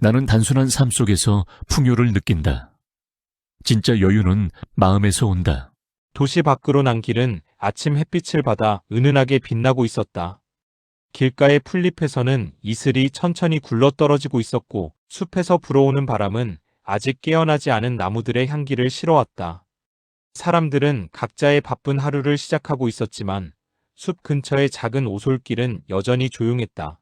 나는 단순한 삶 속에서 풍요를 느낀다. 진짜 여유는 마음에서 온다. 도시 밖으로 난 길은 아침 햇빛을 받아 은은하게 빛나고 있었다. 길가의 풀잎에서는 이슬이 천천히 굴러떨어지고 있었고 숲에서 불어오는 바람은 아직 깨어나지 않은 나무들의 향기를 실어왔다. 사람들은 각자의 바쁜 하루를 시작하고 있었지만 숲 근처의 작은 오솔길은 여전히 조용했다.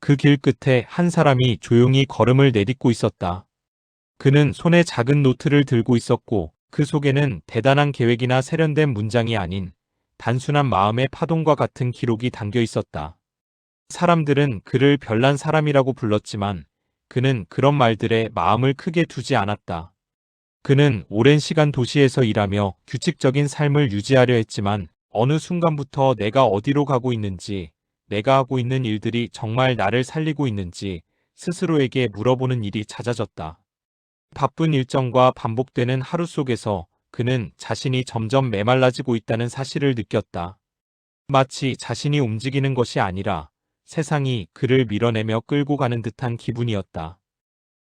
그 길 끝에 한 사람이 조용히 걸음을 내딛고 있었다. 그는 손에 작은 노트를 들고 있었고 그 속에는 대단한 계획이나 세련된 문장이 아닌 단순한 마음의 파동과 같은 기록이 담겨 있었다. 사람들은 그를 별난 사람이라고 불렀지만 그는 그런 말들에 마음을 크게 두지 않았다. 그는 오랜 시간 도시에서 일하며 규칙적인 삶을 유지하려 했지만 어느 순간부터 내가 어디로 가고 있는지, 내가 하고 있는 일들이 정말 나를 살리고 있는지 스스로에게 물어보는 일이 잦아졌다. 바쁜 일정과 반복되는 하루 속에서 그는 자신이 점점 메말라지고 있다는 사실을 느꼈다. 마치 자신이 움직이는 것이 아니라 세상이 그를 밀어내며 끌고 가는 듯한 기분이었다.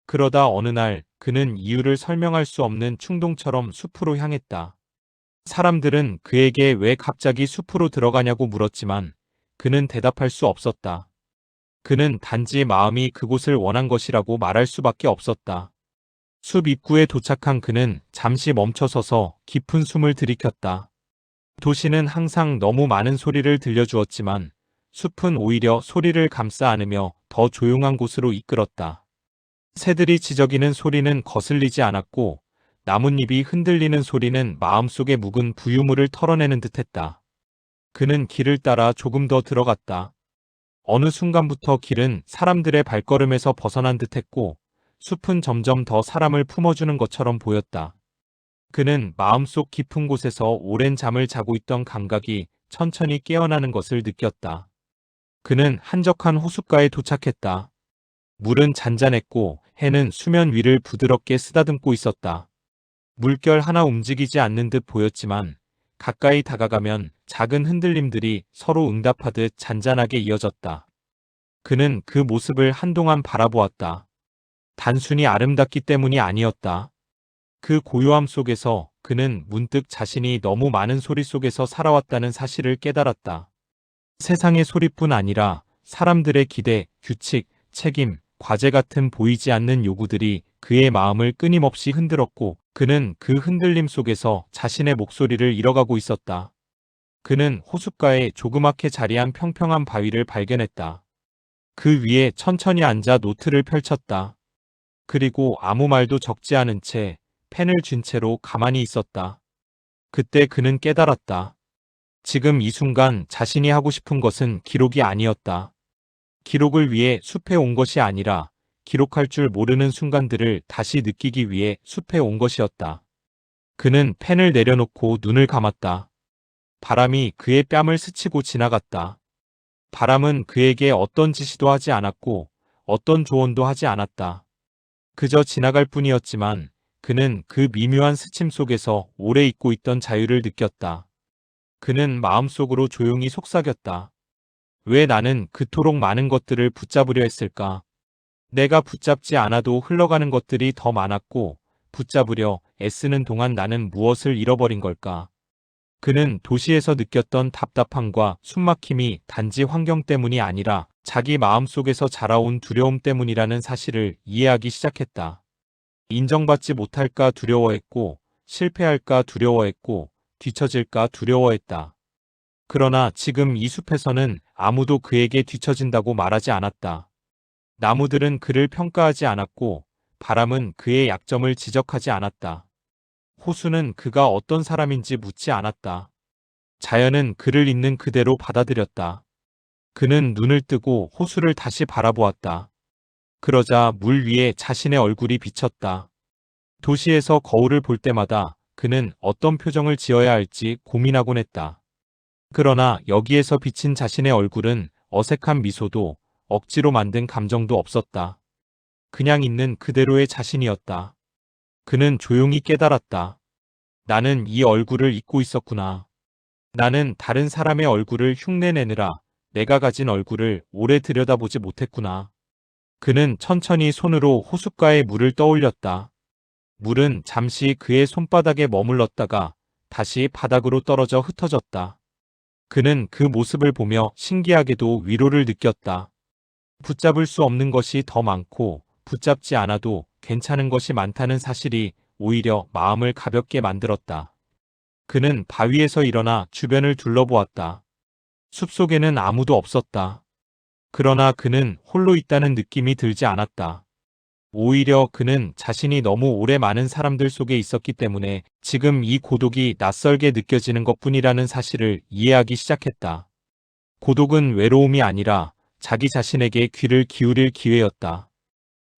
그러다 어느 날 그는 이유를 설명할 수 없는 충동처럼 숲으로 향했다. 사람들은 그에게 왜 갑자기 숲으로 들어가냐고 물었지만 그는 대답할 수 없었다. 그는 단지 마음이 그곳을 원한 것이라고 말할 수밖에 없었다. 숲 입구에 도착한 그는 잠시 멈춰서서 깊은 숨을 들이켰다. 도시는 항상 너무 많은 소리를 들려주었지만 숲은 오히려 소리를 감싸 안으며 더 조용한 곳으로 이끌었다. 새들이 지저귀는 소리는 거슬리지 않았고 나뭇잎이 흔들리는 소리는 마음속에 묵은 부유물을 털어내는 듯했다. 그는 길을 따라 조금 더 들어갔다. 어느 순간부터 길은 사람들의 발걸음에서 벗어난 듯했고 숲은 점점 더 사람을 품어주는 것처럼 보였다. 그는 마음속 깊은 곳에서 오랜 잠을 자고 있던 감각이 천천히 깨어나는 것을 느꼈다. 그는 한적한 호숫가에 도착했다. 물은 잔잔했고 해는 수면 위를 부드럽게 쓰다듬고 있었다. 물결 하나 움직이지 않는 듯 보였지만 가까이 다가가면 작은 흔들림들이 서로 응답하듯 잔잔하게 이어졌다. 그는 그 모습을 한동안 바라보았다. 단순히 아름답기 때문이 아니었다. 그 고요함 속에서 그는 문득 자신이 너무 많은 소리 속에서 살아왔다는 사실을 깨달았다. 세상의 소리뿐 아니라 사람들의 기대, 규칙, 책임, 과제 같은 보이지 않는 요구들이 그의 마음을 끊임없이 흔들었고 그는 그 흔들림 속에서 자신의 목소리를 잃어가고 있었다. 그는 호숫가에 조그맣게 자리한 평평한 바위를 발견했다. 그 위에 천천히 앉아 노트를 펼쳤다. 그리고 아무 말도 적지 않은 채 펜을 쥔 채로 가만히 있었다. 그때 그는 깨달았다. 지금 이 순간 자신이 하고 싶은 것은 기록이 아니었다. 기록을 위해 숲에 온 것이 아니라 기록할 줄 모르는 순간들을 다시 느끼기 위해 숲에 온 것이었다. 그는 펜을 내려놓고 눈을 감았다. 바람이 그의 뺨을 스치고 지나갔다. 바람은 그에게 어떤 지시도 하지 않았고 어떤 조언도 하지 않았다. 그저 지나갈 뿐이었지만 그는 그 미묘한 스침 속에서 오래 잊고 있던 자유를 느꼈다. 그는 마음속으로 조용히 속삭였다. 왜 나는 그토록 많은 것들을 붙잡으려 했을까? 내가 붙잡지 않아도 흘러가는 것들이 더 많았고 붙잡으려 애쓰는 동안 나는 무엇을 잃어버린 걸까? 그는 도시에서 느꼈던 답답함과 숨막힘이 단지 환경 때문이 아니라 자기 마음속에서 자라온 두려움 때문이라는 사실을 이해하기 시작했다. 인정받지 못할까 두려워했고 실패할까 두려워했고 뒤처질까 두려워했다. 그러나 지금 이 숲에서는 아무도 그에게 뒤처진다고 말하지 않았다. 나무들은 그를 평가하지 않았고 바람은 그의 약점을 지적하지 않았다. 호수는 그가 어떤 사람인지 묻지 않았다. 자연은 그를 있는 그대로 받아들였다. 그는 눈을 뜨고 호수를 다시 바라보았다. 그러자 물 위에 자신의 얼굴이 비쳤다. 도시에서 거울을 볼 때마다 그는 어떤 표정을 지어야 할지 고민하곤 했다. 그러나 여기에서 비친 자신의 얼굴은 어색한 미소도 억지로 만든 감정도 없었다. 그냥 있는 그대로의 자신이었다. 그는 조용히 깨달았다. 나는 이 얼굴을 잊고 있었구나. 나는 다른 사람의 얼굴을 흉내내느라 내가 가진 얼굴을 오래 들여다보지 못했구나. 그는 천천히 손으로 호숫가에 물을 떠올렸다. 물은 잠시 그의 손바닥에 머물렀다가 다시 바닥으로 떨어져 흩어졌다. 그는 그 모습을 보며 신기하게도 위로를 느꼈다. 붙잡을 수 없는 것이 더 많고 붙잡지 않아도 괜찮은 것이 많다는 사실이 오히려 마음을 가볍게 만들었다. 그는 바위에서 일어나 주변을 둘러보았다. 숲속에는 아무도 없었다. 그러나 그는 홀로 있다는 느낌이 들지 않았다. 오히려 그는 자신이 너무 오래 많은 사람들 속에 있었기 때문에 지금 이 고독이 낯설게 느껴지는 것뿐이라는 사실을 이해하기 시작했다. 고독은 외로움이 아니라 자기 자신에게 귀를 기울일 기회였다.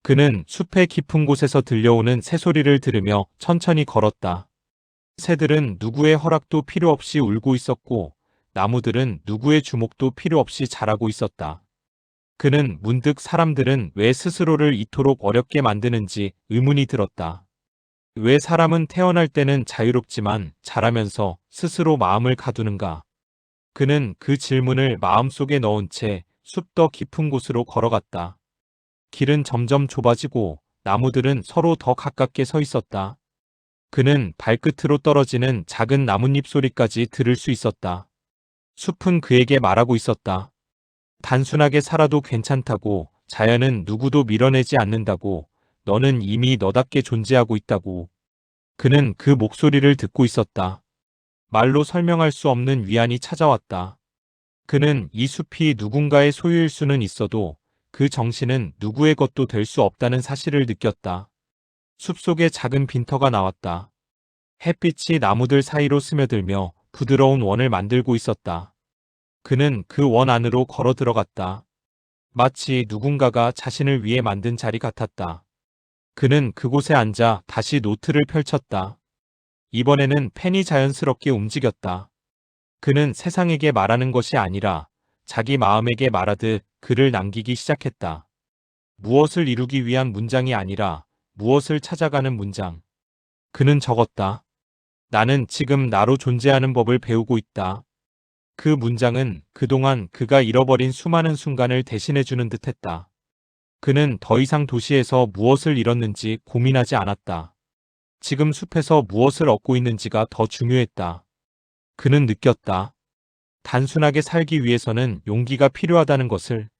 그는 숲의 깊은 곳에서 들려오는 새소리를 들으며 천천히 걸었다. 새들은 누구의 허락도 필요 없이 울고 있었고 나무들은 누구의 주목도 필요 없이 자라고 있었다. 그는 문득 사람들은 왜 스스로를 이토록 어렵게 만드는지 의문이 들었다. 왜 사람은 태어날 때는 자유롭지만 자라면서 스스로 마음을 가두는가? 그는 그 질문을 마음속에 넣은 채 숲 더 깊은 곳으로 걸어갔다. 길은 점점 좁아지고 나무들은 서로 더 가깝게 서 있었다. 그는 발끝으로 떨어지는 작은 나뭇잎 소리까지 들을 수 있었다. 숲은 그에게 말하고 있었다. 단순하게 살아도 괜찮다고, 자연은 누구도 밀어내지 않는다고, 너는 이미 너답게 존재하고 있다고. 그는 그 목소리를 듣고 있었다. 말로 설명할 수 없는 위안이 찾아왔다. 그는 이 숲이 누군가의 소유일 수는 있어도 그 정신은 누구의 것도 될 수 없다는 사실을 느꼈다. 숲속에 작은 빈터가 나왔다. 햇빛이 나무들 사이로 스며들며 부드러운 원을 만들고 있었다. 그는 그 원 안으로 걸어 들어갔다. 마치 누군가가 자신을 위해 만든 자리 같았다. 그는 그곳에 앉아 다시 노트를 펼쳤다. 이번에는 펜이 자연스럽게 움직였다. 그는 세상에게 말하는 것이 아니라 자기 마음에게 말하듯 글을 남기기 시작했다. 무엇을 이루기 위한 문장이 아니라 무엇을 찾아가는 문장. 그는 적었다. 나는 지금 나로 존재하는 법을 배우고 있다. 그 문장은 그동안 그가 잃어버린 수많은 순간을 대신해주는 듯했다. 그는 더 이상 도시에서 무엇을 잃었는지 고민하지 않았다. 지금 숲에서 무엇을 얻고 있는지가 더 중요했다. 그는 느꼈다. 단순하게 살기 위해서는 용기가 필요하다는 것을.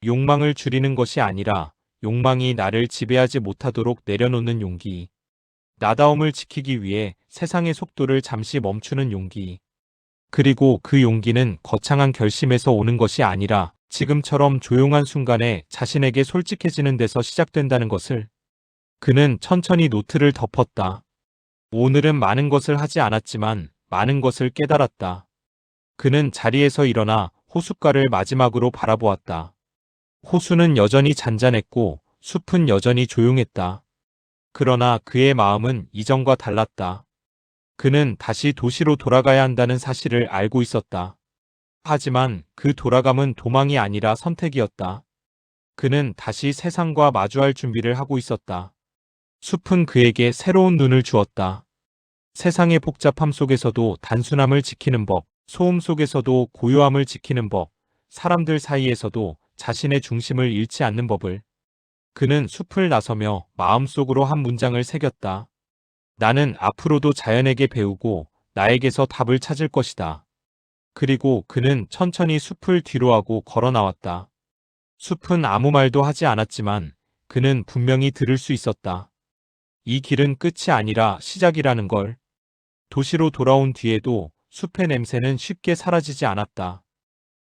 욕망을 줄이는 것이 아니라 욕망이 나를 지배하지 못하도록 내려놓는 용기. 나다움을 지키기 위해 세상의 속도를 잠시 멈추는 용기. 그리고 그 용기는 거창한 결심에서 오는 것이 아니라 지금처럼 조용한 순간에 자신에게 솔직해지는 데서 시작된다는 것을. 그는 천천히 노트를 덮었다. 오늘은 많은 것을 하지 않았지만 많은 것을 깨달았다. 그는 자리에서 일어나 호숫가를 마지막으로 바라보았다. 호수는 여전히 잔잔했고 숲은 여전히 조용했다. 그러나 그의 마음은 이전과 달랐다. 그는 다시 도시로 돌아가야 한다는 사실을 알고 있었다. 하지만 그 돌아감은 도망이 아니라 선택이었다. 그는 다시 세상과 마주할 준비를 하고 있었다. 숲은 그에게 새로운 눈을 주었다. 세상의 복잡함 속에서도 단순함을 지키는 법, 소음 속에서도 고요함을 지키는 법, 사람들 사이에서도 자신의 중심을 잃지 않는 법을. 그는 숲을 나서며 마음속으로 한 문장을 새겼다. 나는 앞으로도 자연에게 배우고 나에게서 답을 찾을 것이다. 그리고 그는 천천히 숲을 뒤로하고 걸어 나왔다. 숲은 아무 말도 하지 않았지만 그는 분명히 들을 수 있었다. 이 길은 끝이 아니라 시작이라는 걸. 도시로 돌아온 뒤에도 숲의 냄새는 쉽게 사라지지 않았다.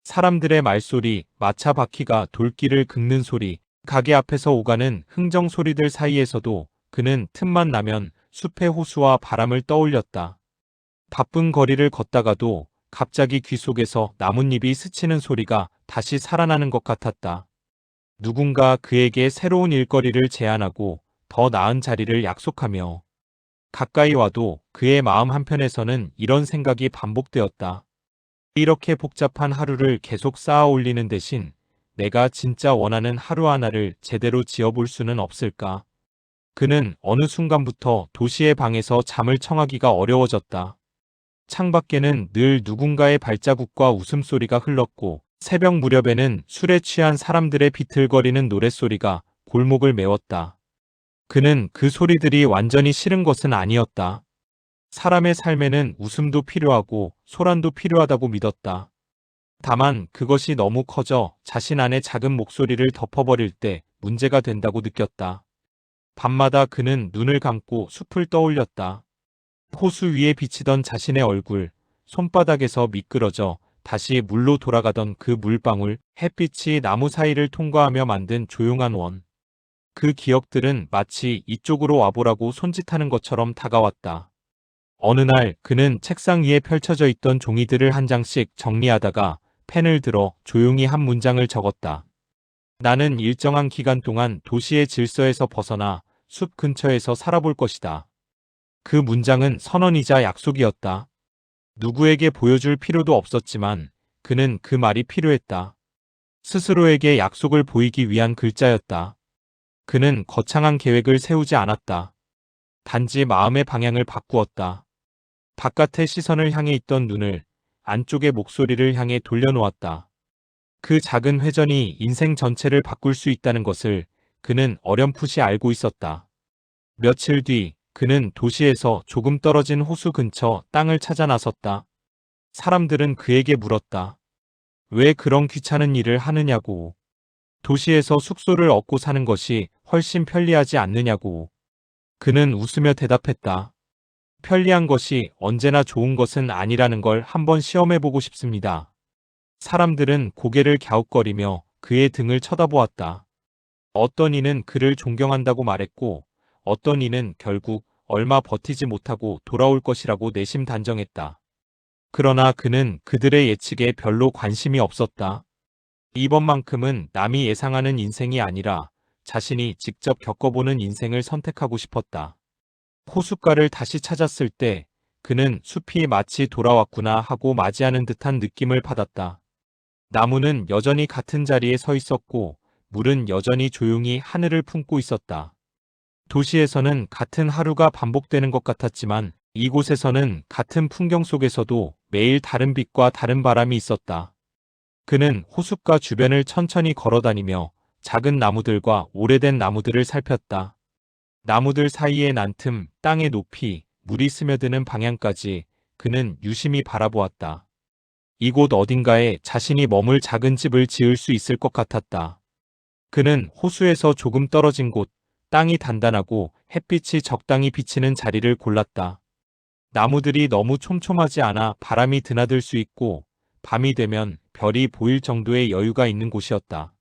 사람들의 말소리, 마차 바퀴가 돌길을 긁는 소리, 가게 앞에서 오가는 흥정 소리들 사이에서도 그는 틈만 나면 숲의 호수와 바람을 떠올렸다. 바쁜 거리를 걷다가도 갑자기 귀 속에서 나뭇잎이 스치는 소리가 다시 살아나는 것 같았다. 누군가 그에게 새로운 일거리를 제안하고 더 나은 자리를 약속하며. 가까이 와도 그의 마음 한편에서는 이런 생각이 반복되었다. 이렇게 복잡한 하루를 계속 쌓아 올리는 대신 내가 진짜 원하는 하루 하나를 제대로 지어볼 수는 없을까? 그는 어느 순간부터 도시의 방에서 잠을 청하기가 어려워졌다. 창밖에는 늘 누군가의 발자국과 웃음소리가 흘렀고 새벽 무렵에는 술에 취한 사람들의 비틀거리는 노랫소리가 골목을 메웠다. 그는 그 소리들이 완전히 싫은 것은 아니었다. 사람의 삶에는 웃음도 필요하고 소란도 필요하다고 믿었다. 다만 그것이 너무 커져 자신 안의 작은 목소리를 덮어버릴 때 문제가 된다고 느꼈다. 밤마다 그는 눈을 감고 숲을 떠올렸다. 호수 위에 비치던 자신의 얼굴, 손바닥에서 미끄러져 다시 물로 돌아가던 그 물방울, 햇빛이 나무 사이를 통과하며 만든 조용한 원. 그 기억들은 마치 이쪽으로 와보라고 손짓하는 것처럼 다가왔다. 어느 날 그는 책상 위에 펼쳐져 있던 종이들을 한 장씩 정리하다가 펜을 들어 조용히 한 문장을 적었다. 나는 일정한 기간 동안 도시의 질서에서 벗어나 숲 근처에서 살아볼 것이다. 그 문장은 선언이자 약속이었다. 누구에게 보여줄 필요도 없었지만 그는 그 말이 필요했다. 스스로에게 약속을 보이기 위한 글자였다. 그는 거창한 계획을 세우지 않았다. 단지 마음의 방향을 바꾸었다. 바깥의 시선을 향해 있던 눈을 안쪽의 목소리를 향해 돌려놓았다. 그 작은 회전이 인생 전체를 바꿀 수 있다는 것을 그는 어렴풋이 알고 있었다. 며칠 뒤 그는 도시에서 조금 떨어진 호수 근처 땅을 찾아 나섰다. 사람들은 그에게 물었다. 왜 그런 귀찮은 일을 하느냐고. 도시에서 숙소를 얻고 사는 것이 훨씬 편리하지 않느냐고. 그는 웃으며 대답했다. 편리한 것이 언제나 좋은 것은 아니라는 걸 한번 시험해보고 싶습니다. 사람들은 고개를 갸웃거리며 그의 등을 쳐다보았다. 어떤 이는 그를 존경한다고 말했고, 어떤 이는 결국 얼마 버티지 못하고 돌아올 것이라고 내심 단정했다. 그러나 그는 그들의 예측에 별로 관심이 없었다. 이번만큼은 남이 예상하는 인생이 아니라 자신이 직접 겪어보는 인생을 선택하고 싶었다. 호숫가를 다시 찾았을 때 그는 숲이 마치 돌아왔구나 하고 맞이하는 듯한 느낌을 받았다. 나무는 여전히 같은 자리에 서 있었고 물은 여전히 조용히 하늘을 품고 있었다. 도시에서는 같은 하루가 반복되는 것 같았지만 이곳에서는 같은 풍경 속에서도 매일 다른 빛과 다른 바람이 있었다. 그는 호숫가 주변을 천천히 걸어다니며 작은 나무들과 오래된 나무들을 살폈다. 나무들 사이의 난틈, 땅의 높이, 물이 스며드는 방향까지 그는 유심히 바라보았다. 이곳 어딘가에 자신이 머물 작은 집을 지을 수 있을 것 같았다. 그는 호수에서 조금 떨어진 곳, 땅이 단단하고 햇빛이 적당히 비치는 자리를 골랐다. 나무들이 너무 촘촘하지 않아 바람이 드나들 수 있고 밤이 되면 별이 보일 정도의 여유가 있는 곳이었다.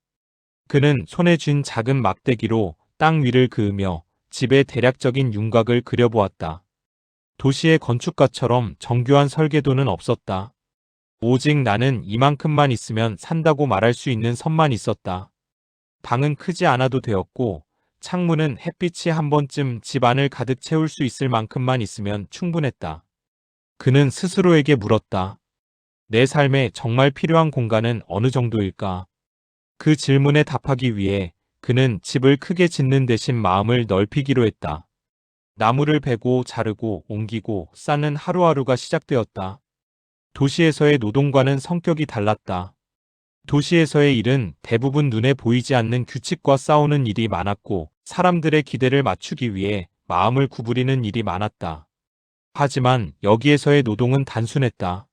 그는 손에 쥔 작은 막대기로 땅 위를 그으며 집의 대략적인 윤곽을 그려보았다. 도시의 건축가처럼 정교한 설계도는 없었다. 오직 나는 이만큼만 있으면 산다고 말할 수 있는 선만 있었다. 방은 크지 않아도 되었고 창문은 햇빛이 한 번쯤 집 안을 가득 채울 수 있을 만큼만 있으면 충분했다. 그는 스스로에게 물었다. 내 삶에 정말 필요한 공간은 어느 정도일까? 그 질문에 답하기 위해 그는 집을 크게 짓는 대신 마음을 넓히기로 했다. 나무를 베고 자르고 옮기고 쌓는 하루하루가 시작되었다. 도시에서의 노동과는 성격이 달랐다. 도시에서의 일은 대부분 눈에 보이지 않는 규칙과 싸우는 일이 많았고 사람들의 기대를 맞추기 위해 마음을 구부리는 일이 많았다. 하지만 여기에서의 노동은 단순했다.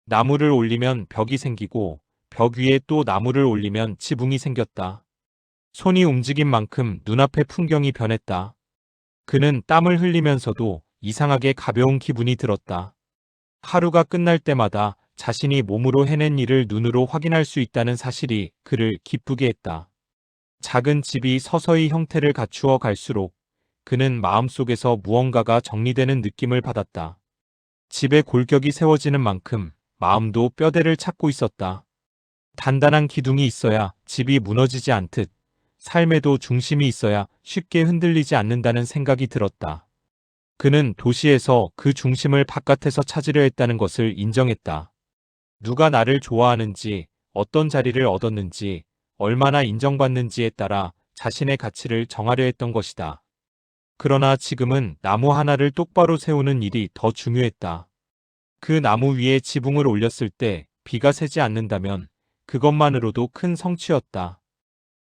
나무를 올리면 벽이 생기고 벽 위에 또 나무를 올리면 지붕이 생겼다. 손이 움직인 만큼 눈앞의 풍경이 변했다. 그는 땀을 흘리면서도 이상하게 가벼운 기분이 들었다. 하루가 끝날 때마다 자신이 몸으로 해낸 일을 눈으로 확인할 수 있다는 사실이 그를 기쁘게 했다. 작은 집이 서서히 형태를 갖추어 갈수록 그는 마음속에서 무언가가 정리되는 느낌을 받았다. 집의 골격이 세워지는 만큼 마음도 뼈대를 찾고 있었다. 단단한 기둥이 있어야 집이 무너지지 않듯 삶에도 중심이 있어야 쉽게 흔들리지 않는다는 생각이 들었다. 그는 도시에서 그 중심을 바깥에서 찾으려 했다는 것을 인정했다. 누가 나를 좋아하는지, 어떤 자리를 얻었는지, 얼마나 인정받는지에 따라 자신의 가치를 정하려 했던 것이다. 그러나 지금은 나무 하나를 똑바로 세우는 일이 더 중요했다. 그 나무 위에 지붕을 올렸을 때 비가 새지 않는다면 그것만으로도 큰 성취였다.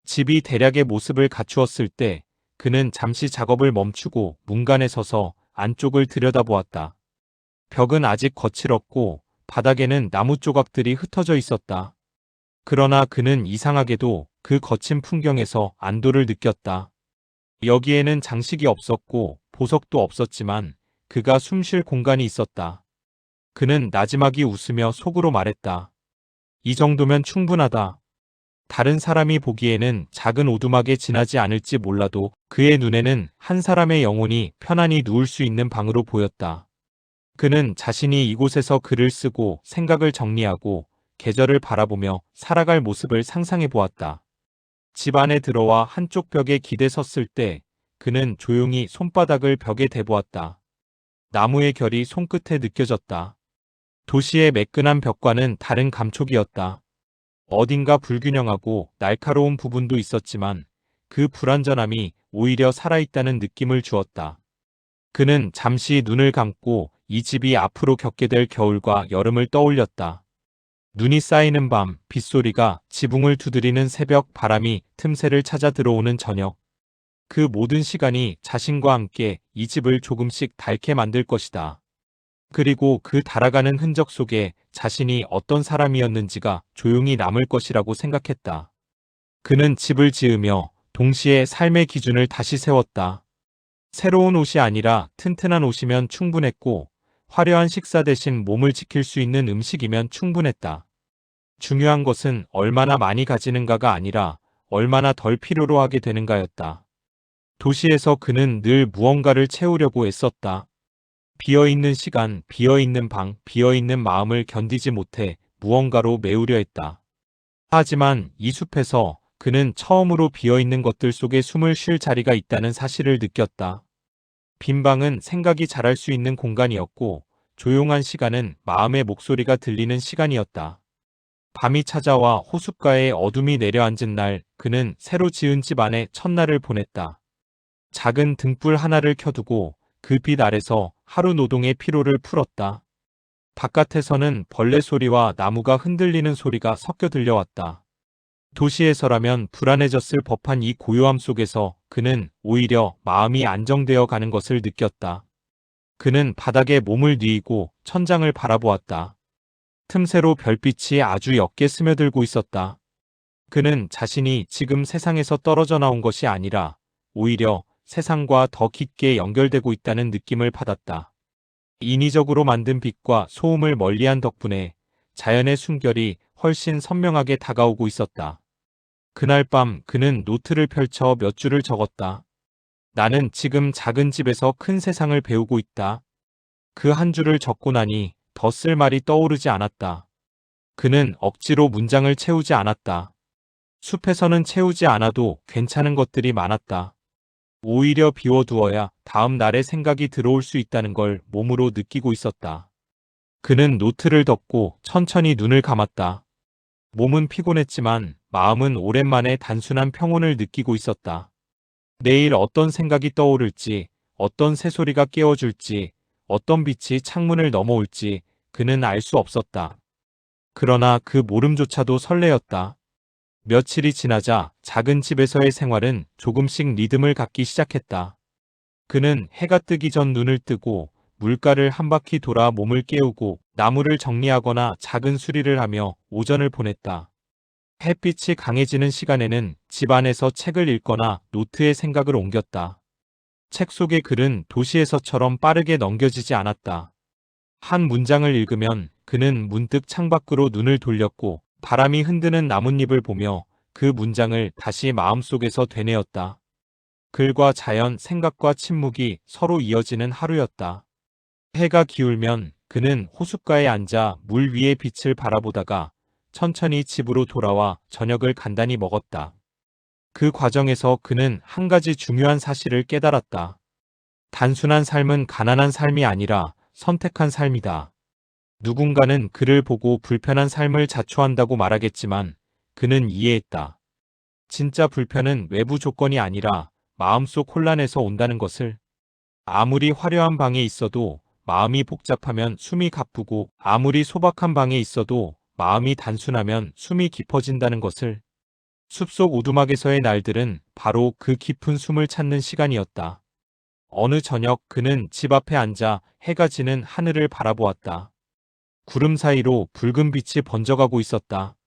집이 대략의 모습을 갖추었을 때 그는 잠시 작업을 멈추고 문간에 서서 안쪽을 들여다보았다. 벽은 아직 거칠었고 바닥에는 나무 조각들이 흩어져 있었다. 그러나 그는 이상하게도 그 거친 풍경에서 안도를 느꼈다. 여기에는 장식이 없었고 보석도 없었지만 그가 숨 쉴 공간이 있었다. 그는 나지막이 웃으며 속으로 말했다. 이 정도면 충분하다. 다른 사람이 보기에는 작은 오두막에 지나지 않을지 몰라도 그의 눈에는 한 사람의 영혼이 편안히 누울 수 있는 방으로 보였다. 그는 자신이 이곳에서 글을 쓰고 생각을 정리하고 계절을 바라보며 살아갈 모습을 상상해 보았다. 집 안에 들어와 한쪽 벽에 기대 섰을 때 그는 조용히 손바닥을 벽에 대보았다. 나무의 결이 손끝에 느껴졌다. 도시의 매끈한 벽과는 다른 감촉이었다. 어딘가 불균형하고 날카로운 부분도 있었지만 그 불완전함이 오히려 살아있다는 느낌을 주었다. 그는 잠시 눈을 감고 이 집이 앞으로 겪게 될 겨울과 여름을 떠올렸다. 눈이 쌓이는 밤, 빗소리가 지붕을 두드리는 새벽, 바람이 틈새를 찾아 들어오는 저녁. 그 모든 시간이 자신과 함께 이 집을 조금씩 닳게 만들 것이다. 그리고 그 달아가는 흔적 속에 자신이 어떤 사람이었는지가 조용히 남을 것이라고 생각했다. 그는 집을 지으며 동시에 삶의 기준을 다시 세웠다. 새로운 옷이 아니라 튼튼한 옷이면 충분했고 화려한 식사 대신 몸을 지킬 수 있는 음식이면 충분했다. 중요한 것은 얼마나 많이 가지는가가 아니라 얼마나 덜 필요로 하게 되는가였다. 도시에서 그는 늘 무언가를 채우려고 애썼다. 비어있는 시간, 비어있는 방, 비어있는 마음을 견디지 못해 무언가로 메우려 했다. 하지만 이 숲에서 그는 처음으로 비어있는 것들 속에 숨을 쉴 자리가 있다는 사실을 느꼈다. 빈 방은 생각이 자랄 수 있는 공간이었고 조용한 시간은 마음의 목소리가 들리는 시간이었다. 밤이 찾아와 호숫가에 어둠이 내려앉은 날 그는 새로 지은 집 안에 첫날을 보냈다. 작은 등불 하나를 켜두고 그 빛 아래서 하루 노동의 피로를 풀었다. 바깥에서는 벌레 소리와 나무가 흔들리는 소리가 섞여 들려왔다. 도시에서라면 불안해졌을 법한 이 고요함 속에서 그는 오히려 마음이 안정되어 가는 것을 느꼈다. 그는 바닥에 몸을 뉘이고 천장을 바라보았다. 틈새로 별빛이 아주 옅게 스며들고 있었다. 그는 자신이 지금 세상에서 떨어져 나온 것이 아니라 오히려 세상과 더 깊게 연결되고 있다는 느낌을 받았다. 인위적으로 만든 빛과 소음을 멀리한 덕분에 자연의 숨결이 훨씬 선명하게 다가오고 있었다. 그날 밤 그는 노트를 펼쳐 몇 줄을 적었다. 나는 지금 작은 집에서 큰 세상을 배우고 있다. 그 한 줄을 적고 나니 더 쓸 말이 떠오르지 않았다. 그는 억지로 문장을 채우지 않았다. 숲에서는 채우지 않아도 괜찮은 것들이 많았다. 오히려 비워두어야 다음 날의 생각이 들어올 수 있다는 걸 몸으로 느끼고 있었다. 그는 노트를 덮고 천천히 눈을 감았다. 몸은 피곤했지만 마음은 오랜만에 단순한 평온을 느끼고 있었다. 내일 어떤 생각이 떠오를지, 어떤 새소리가 깨워줄지, 어떤 빛이 창문을 넘어올지 그는 알 수 없었다. 그러나 그 모름조차도 설레었다. 며칠이 지나자 작은 집에서의 생활은 조금씩 리듬을 갖기 시작했다. 그는 해가 뜨기 전 눈을 뜨고 물가를 한 바퀴 돌아 몸을 깨우고 나무를 정리하거나 작은 수리를 하며 오전을 보냈다. 햇빛이 강해지는 시간에는 집 안에서 책을 읽거나 노트에 생각을 옮겼다. 책 속의 글은 도시에서처럼 빠르게 넘겨지지 않았다. 한 문장을 읽으면 그는 문득 창밖으로 눈을 돌렸고 바람이 흔드는 나뭇잎을 보며 그 문장을 다시 마음속에서 되뇌었다. 글과 자연, 생각과 침묵이 서로 이어지는 하루였다. 해가 기울면 그는 호숫가에 앉아 물 위의 빛을 바라보다가 천천히 집으로 돌아와 저녁을 간단히 먹었다. 그 과정에서 그는 한 가지 중요한 사실을 깨달았다. 단순한 삶은 가난한 삶이 아니라 선택한 삶이다. 누군가는 그를 보고 불편한 삶을 자초한다고 말하겠지만 그는 이해했다. 진짜 불편은 외부 조건이 아니라 마음속 혼란에서 온다는 것을. 아무리 화려한 방에 있어도 마음이 복잡하면 숨이 가쁘고 아무리 소박한 방에 있어도 마음이 단순하면 숨이 깊어진다는 것을. 숲속 오두막에서의 날들은 바로 그 깊은 숨을 찾는 시간이었다. 어느 저녁 그는 집 앞에 앉아 해가 지는 하늘을 바라보았다. 구름 사이로 붉은 빛이 번져가고 있었다.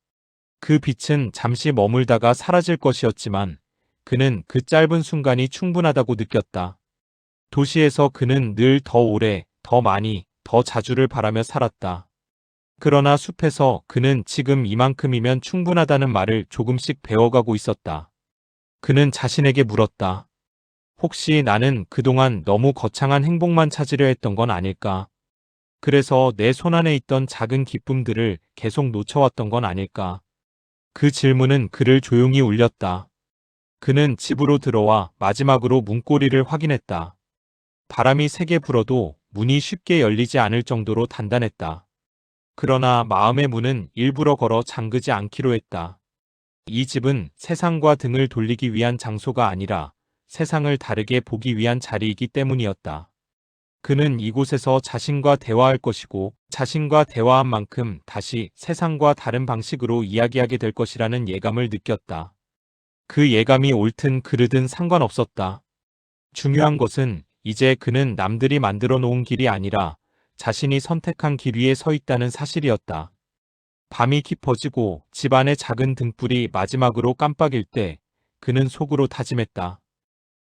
그 빛은 잠시 머물다가 사라질 것이었지만 그는 그 짧은 순간이 충분하다고 느꼈다. 도시에서 그는 늘 더 오래, 더 많이, 더 자주를 바라며 살았다. 그러나 숲에서 그는 지금 이만큼이면 충분하다는 말을 조금씩 배워가고 있었다. 그는 자신에게 물었다. 혹시 나는 그동안 너무 거창한 행복만 찾으려 했던 건 아닐까? 그래서 내 손안에 있던 작은 기쁨들을 계속 놓쳐왔던 건 아닐까? 그 질문은 그를 조용히 울렸다. 그는 집으로 들어와 마지막으로 문고리를 확인했다. 바람이 세게 불어도 문이 쉽게 열리지 않을 정도로 단단했다. 그러나 마음의 문은 일부러 걸어 잠그지 않기로 했다. 이 집은 세상과 등을 돌리기 위한 장소가 아니라 세상을 다르게 보기 위한 자리이기 때문이었다. 그는 이곳에서 자신과 대화할 것이고 자신과 대화한 만큼 다시 세상과 다른 방식으로 이야기하게 될 것이라는 예감을 느꼈다. 그 예감이 옳든 그르든 상관없었다. 중요한 것은 이제 그는 남들이 만들어 놓은 길이 아니라 자신이 선택한 길 위에 서 있다는 사실이었다. 밤이 깊어지고 집안의 작은 등불이 마지막으로 깜빡일 때 그는 속으로 다짐했다.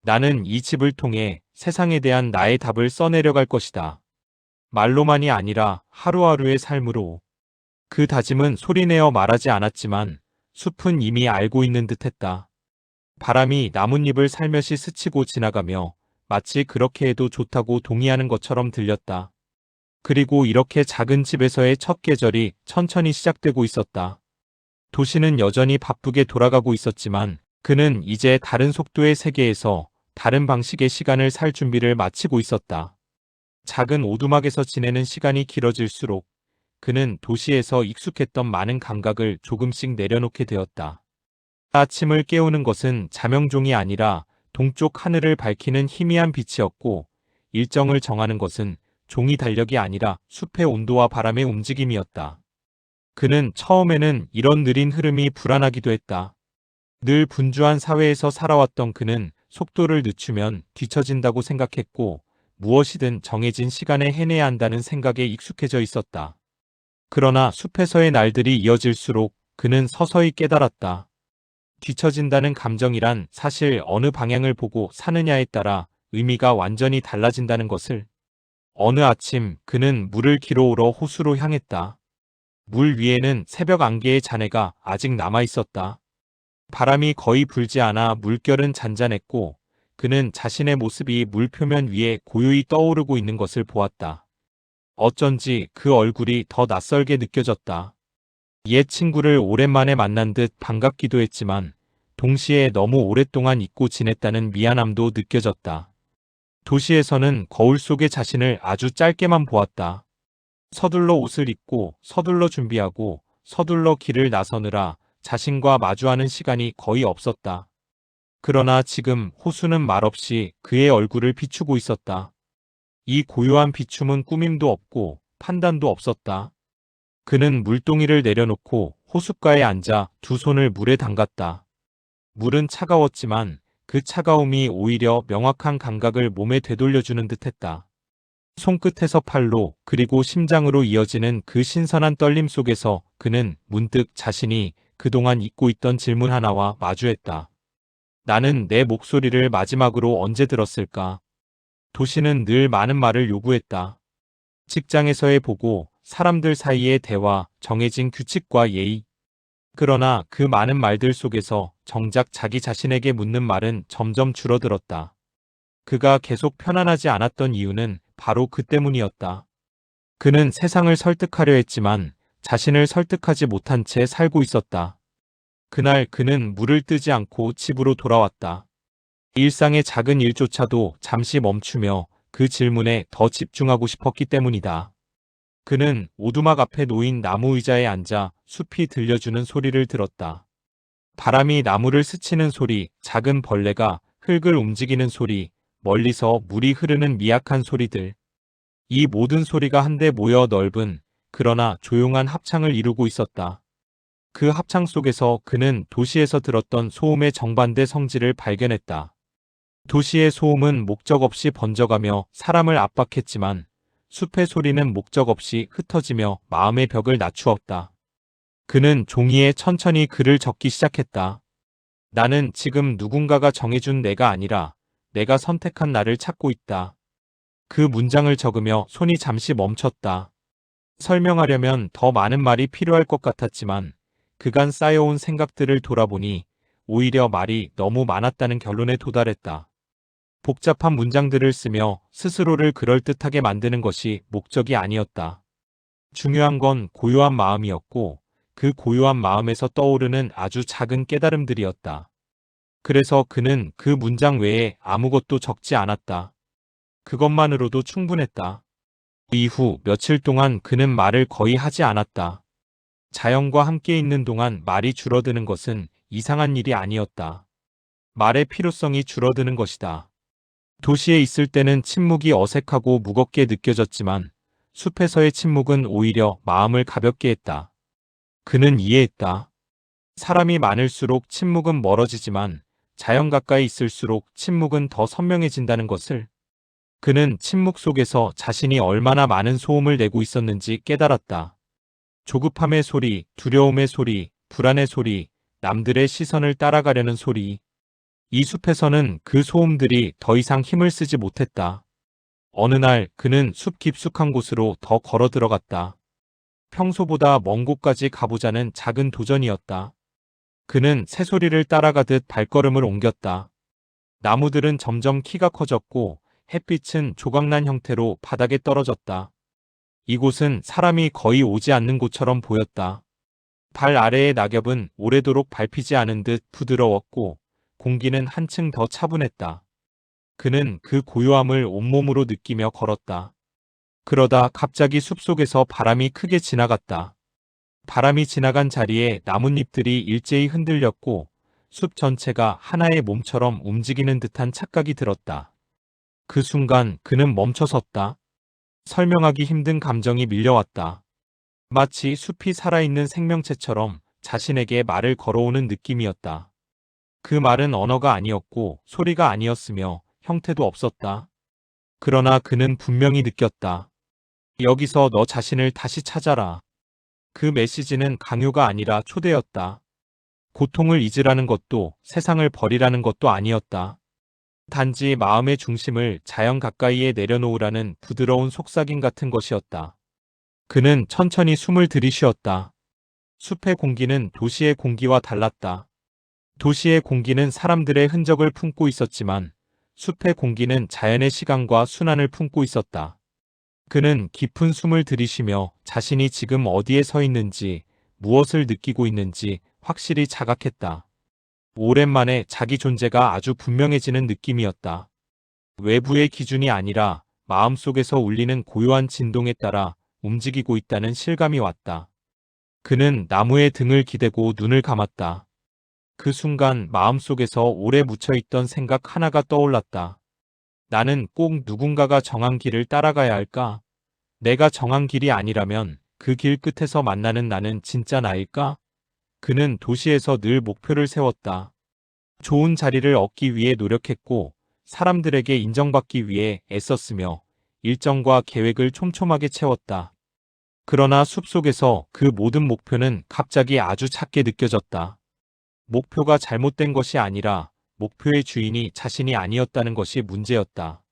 나는 이 집을 통해 세상에 대한 나의 답을 써내려갈 것이다. 말로만이 아니라 하루하루의 삶으로. 그 다짐은 소리내어 말하지 않았지만 숲은 이미 알고 있는 듯했다. 바람이 나뭇잎을 살며시 스치고 지나가며 마치 그렇게 해도 좋다고 동의하는 것처럼 들렸다. 그리고 이렇게 작은 집에서의 첫 계절이 천천히 시작되고 있었다. 도시는 여전히 바쁘게 돌아가고 있었지만 그는 이제 다른 속도의 세계에서 다른 방식의 시간을 살 준비를 마치고 있었다. 작은 오두막에서 지내는 시간이 길어질수록 그는 도시에서 익숙했던 많은 감각을 조금씩 내려놓게 되었다. 아침을 깨우는 것은 자명종이 아니라 동쪽 하늘을 밝히는 희미한 빛이었고 일정을 정하는 것은 종이 달력이 아니라 숲의 온도와 바람의 움직임이었다. 그는 처음에는 이런 느린 흐름이 불안하기도 했다. 늘 분주한 사회에서 살아왔던 그는 속도를 늦추면 뒤처진다고 생각했고 무엇이든 정해진 시간에 해내야 한다는 생각에 익숙해져 있었다. 그러나 숲에서의 날들이 이어질수록 그는 서서히 깨달았다. 뒤처진다는 감정이란 사실 어느 방향을 보고 사느냐에 따라 의미가 완전히 달라진다는 것을. 어느 아침 그는 물을 길어오러 호수로 향했다. 물 위에는 새벽 안개의 잔해가 아직 남아 있었다. 바람이 거의 불지 않아 물결은 잔잔했고 그는 자신의 모습이 물 표면 위에 고요히 떠오르고 있는 것을 보았다. 어쩐지 그 얼굴이 더 낯설게 느껴졌다. 옛 친구를 오랜만에 만난 듯 반갑기도 했지만 동시에 너무 오랫동안 잊고 지냈다는 미안함도 느껴졌다. 도시에서는 거울 속의 자신을 아주 짧게만 보았다. 서둘러 옷을 입고 서둘러 준비하고 서둘러 길을 나서느라 자신과 마주하는 시간이 거의 없었다. 그러나 지금 호수는 말없이 그의 얼굴을 비추고 있었다. 이 고요한 비춤은 꾸밈도 없고 판단도 없었다. 그는 물동이를 내려놓고 호숫가에 앉아 두 손을 물에 담갔다. 물은 차가웠지만 그 차가움이 오히려 명확한 감각을 몸에 되돌려주는 듯했다. 손끝에서 팔로 그리고 심장으로 이어지는 그 신선한 떨림 속에서 그는 문득 자신이 그동안 잊고 있던 질문 하나와 마주했다. 나는 내 목소리를 마지막으로 언제 들었을까? 도시는 늘 많은 말을 요구했다. 직장에서의 보고, 사람들 사이의 대화, 정해진 규칙과 예의. 그러나 그 많은 말들 속에서 정작 자기 자신에게 묻는 말은 점점 줄어들었다. 그가 계속 편안하지 않았던 이유는 바로 그 때문이었다. 그는 세상을 설득하려 했지만 자신을 설득하지 못한 채 살고 있었다. 그날 그는 물을 뜨지 않고 집으로 돌아왔다. 일상의 작은 일조차도 잠시 멈추며 그 질문에 더 집중하고 싶었기 때문이다. 그는 오두막 앞에 놓인 나무 의자에 앉아 숲이 들려주는 소리를 들었다. 바람이 나무를 스치는 소리, 작은 벌레가 흙을 움직이는 소리, 멀리서 물이 흐르는 미약한 소리들. 이 모든 소리가 한데 모여 넓은 그러나 조용한 합창을 이루고 있었다. 그 합창 속에서 그는 도시에서 들었던 소음의 정반대 성질을 발견했다. 도시의 소음은 목적 없이 번져가며 사람을 압박했지만 숲의 소리는 목적 없이 흩어지며 마음의 벽을 낮추었다. 그는 종이에 천천히 글을 적기 시작했다. 나는 지금 누군가가 정해준 내가 아니라 내가 선택한 나를 찾고 있다. 그 문장을 적으며 손이 잠시 멈췄다. 설명하려면 더 많은 말이 필요할 것 같았지만 그간 쌓여온 생각들을 돌아보니 오히려 말이 너무 많았다는 결론에 도달했다. 복잡한 문장들을 쓰며 스스로를 그럴듯하게 만드는 것이 목적이 아니었다. 중요한 건 고요한 마음이었고 그 고요한 마음에서 떠오르는 아주 작은 깨달음들이었다. 그래서 그는 그 문장 외에 아무것도 적지 않았다. 그것만으로도 충분했다. 이후 며칠 동안 그는 말을 거의 하지 않았다. 자연과 함께 있는 동안 말이 줄어드는 것은 이상한 일이 아니었다. 말의 필요성이 줄어드는 것이다. 도시에 있을 때는 침묵이 어색하고 무겁게 느껴졌지만 숲에서의 침묵은 오히려 마음을 가볍게 했다. 그는 이해했다. 사람이 많을수록 침묵은 멀어지지만 자연 가까이 있을수록 침묵은 더 선명해진다는 것을. 그는 침묵 속에서 자신이 얼마나 많은 소음을 내고 있었는지 깨달았다. 조급함의 소리, 두려움의 소리, 불안의 소리, 남들의 시선을 따라가려는 소리. 이 숲에서는 그 소음들이 더 이상 힘을 쓰지 못했다. 어느 날 그는 숲 깊숙한 곳으로 더 걸어 들어갔다. 평소보다 먼 곳까지 가보자는 작은 도전이었다. 그는 새소리를 따라가듯 발걸음을 옮겼다. 나무들은 점점 키가 커졌고 햇빛은 조각난 형태로 바닥에 떨어졌다. 이곳은 사람이 거의 오지 않는 곳처럼 보였다. 발 아래의 낙엽은 오래도록 밟히지 않은 듯 부드러웠고 공기는 한층 더 차분했다. 그는 그 고요함을 온몸으로 느끼며 걸었다. 그러다 갑자기 숲속에서 바람이 크게 지나갔다. 바람이 지나간 자리에 나뭇잎들이 일제히 흔들렸고 숲 전체가 하나의 몸처럼 움직이는 듯한 착각이 들었다. 그 순간 그는 멈춰섰다. 설명하기 힘든 감정이 밀려왔다. 마치 숲이 살아있는 생명체처럼 자신에게 말을 걸어오는 느낌이었다. 그 말은 언어가 아니었고 소리가 아니었으며 형태도 없었다. 그러나 그는 분명히 느꼈다. 여기서 너 자신을 다시 찾아라. 그 메시지는 강요가 아니라 초대였다. 고통을 잊으라는 것도 세상을 버리라는 것도 아니었다. 단지 마음의 중심을 자연 가까이에 내려놓으라는 부드러운 속삭임 같은 것이었다. 그는 천천히 숨을 들이쉬었다. 숲의 공기는 도시의 공기와 달랐다. 도시의 공기는 사람들의 흔적을 품고 있었지만 숲의 공기는 자연의 시간과 순환을 품고 있었다. 그는 깊은 숨을 들이쉬며 자신이 지금 어디에 서 있는지, 무엇을 느끼고 있는지 확실히 자각했다. 오랜만에 자기 존재가 아주 분명해지는 느낌이었다. 외부의 기준이 아니라 마음속에서 울리는 고요한 진동에 따라 움직이고 있다는 실감이 왔다. 그는 나무에 등을 기대고 눈을 감았다. 그 순간 마음속에서 오래 묻혀있던 생각 하나가 떠올랐다. 나는 꼭 누군가가 정한 길을 따라가야 할까? 내가 정한 길이 아니라면 그 길 끝에서 만나는 나는 진짜 나일까? 그는 도시에서 늘 목표를 세웠다. 좋은 자리를 얻기 위해 노력했고 사람들에게 인정받기 위해 애썼으며 일정과 계획을 촘촘하게 채웠다. 그러나 숲속에서 그 모든 목표는 갑자기 아주 작게 느껴졌다. 목표가 잘못된 것이 아니라 목표의 주인이 자신이 아니었다는 것이 문제였다.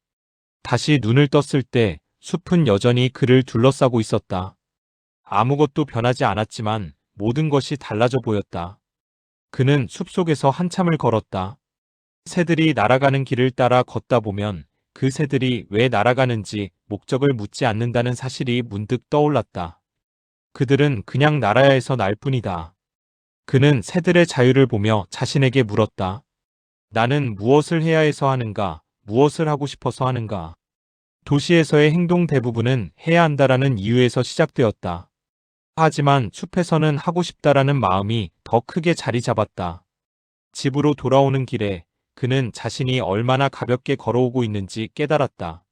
다시 눈을 떴을 때 숲은 여전히 그를 둘러싸고 있었다. 아무것도 변하지 않았지만 모든 것이 달라져 보였다. 그는 숲속에서 한참을 걸었다. 새들이 날아가는 길을 따라 걷다 보면 그 새들이 왜 날아가는지 목적을 묻지 않는다는 사실이 문득 떠올랐다. 그들은 그냥 날아야 해서 날 뿐이다. 그는 새들의 자유를 보며 자신에게 물었다. 나는 무엇을 해야 해서 하는가, 무엇을 하고 싶어서 하는가. 도시에서의 행동 대부분은 해야 한다라는 이유에서 시작되었다. 하지만 숲에서는 하고 싶다라는 마음이 더 크게 자리 잡았다. 집으로 돌아오는 길에 그는 자신이 얼마나 가볍게 걸어오고 있는지 깨달았다.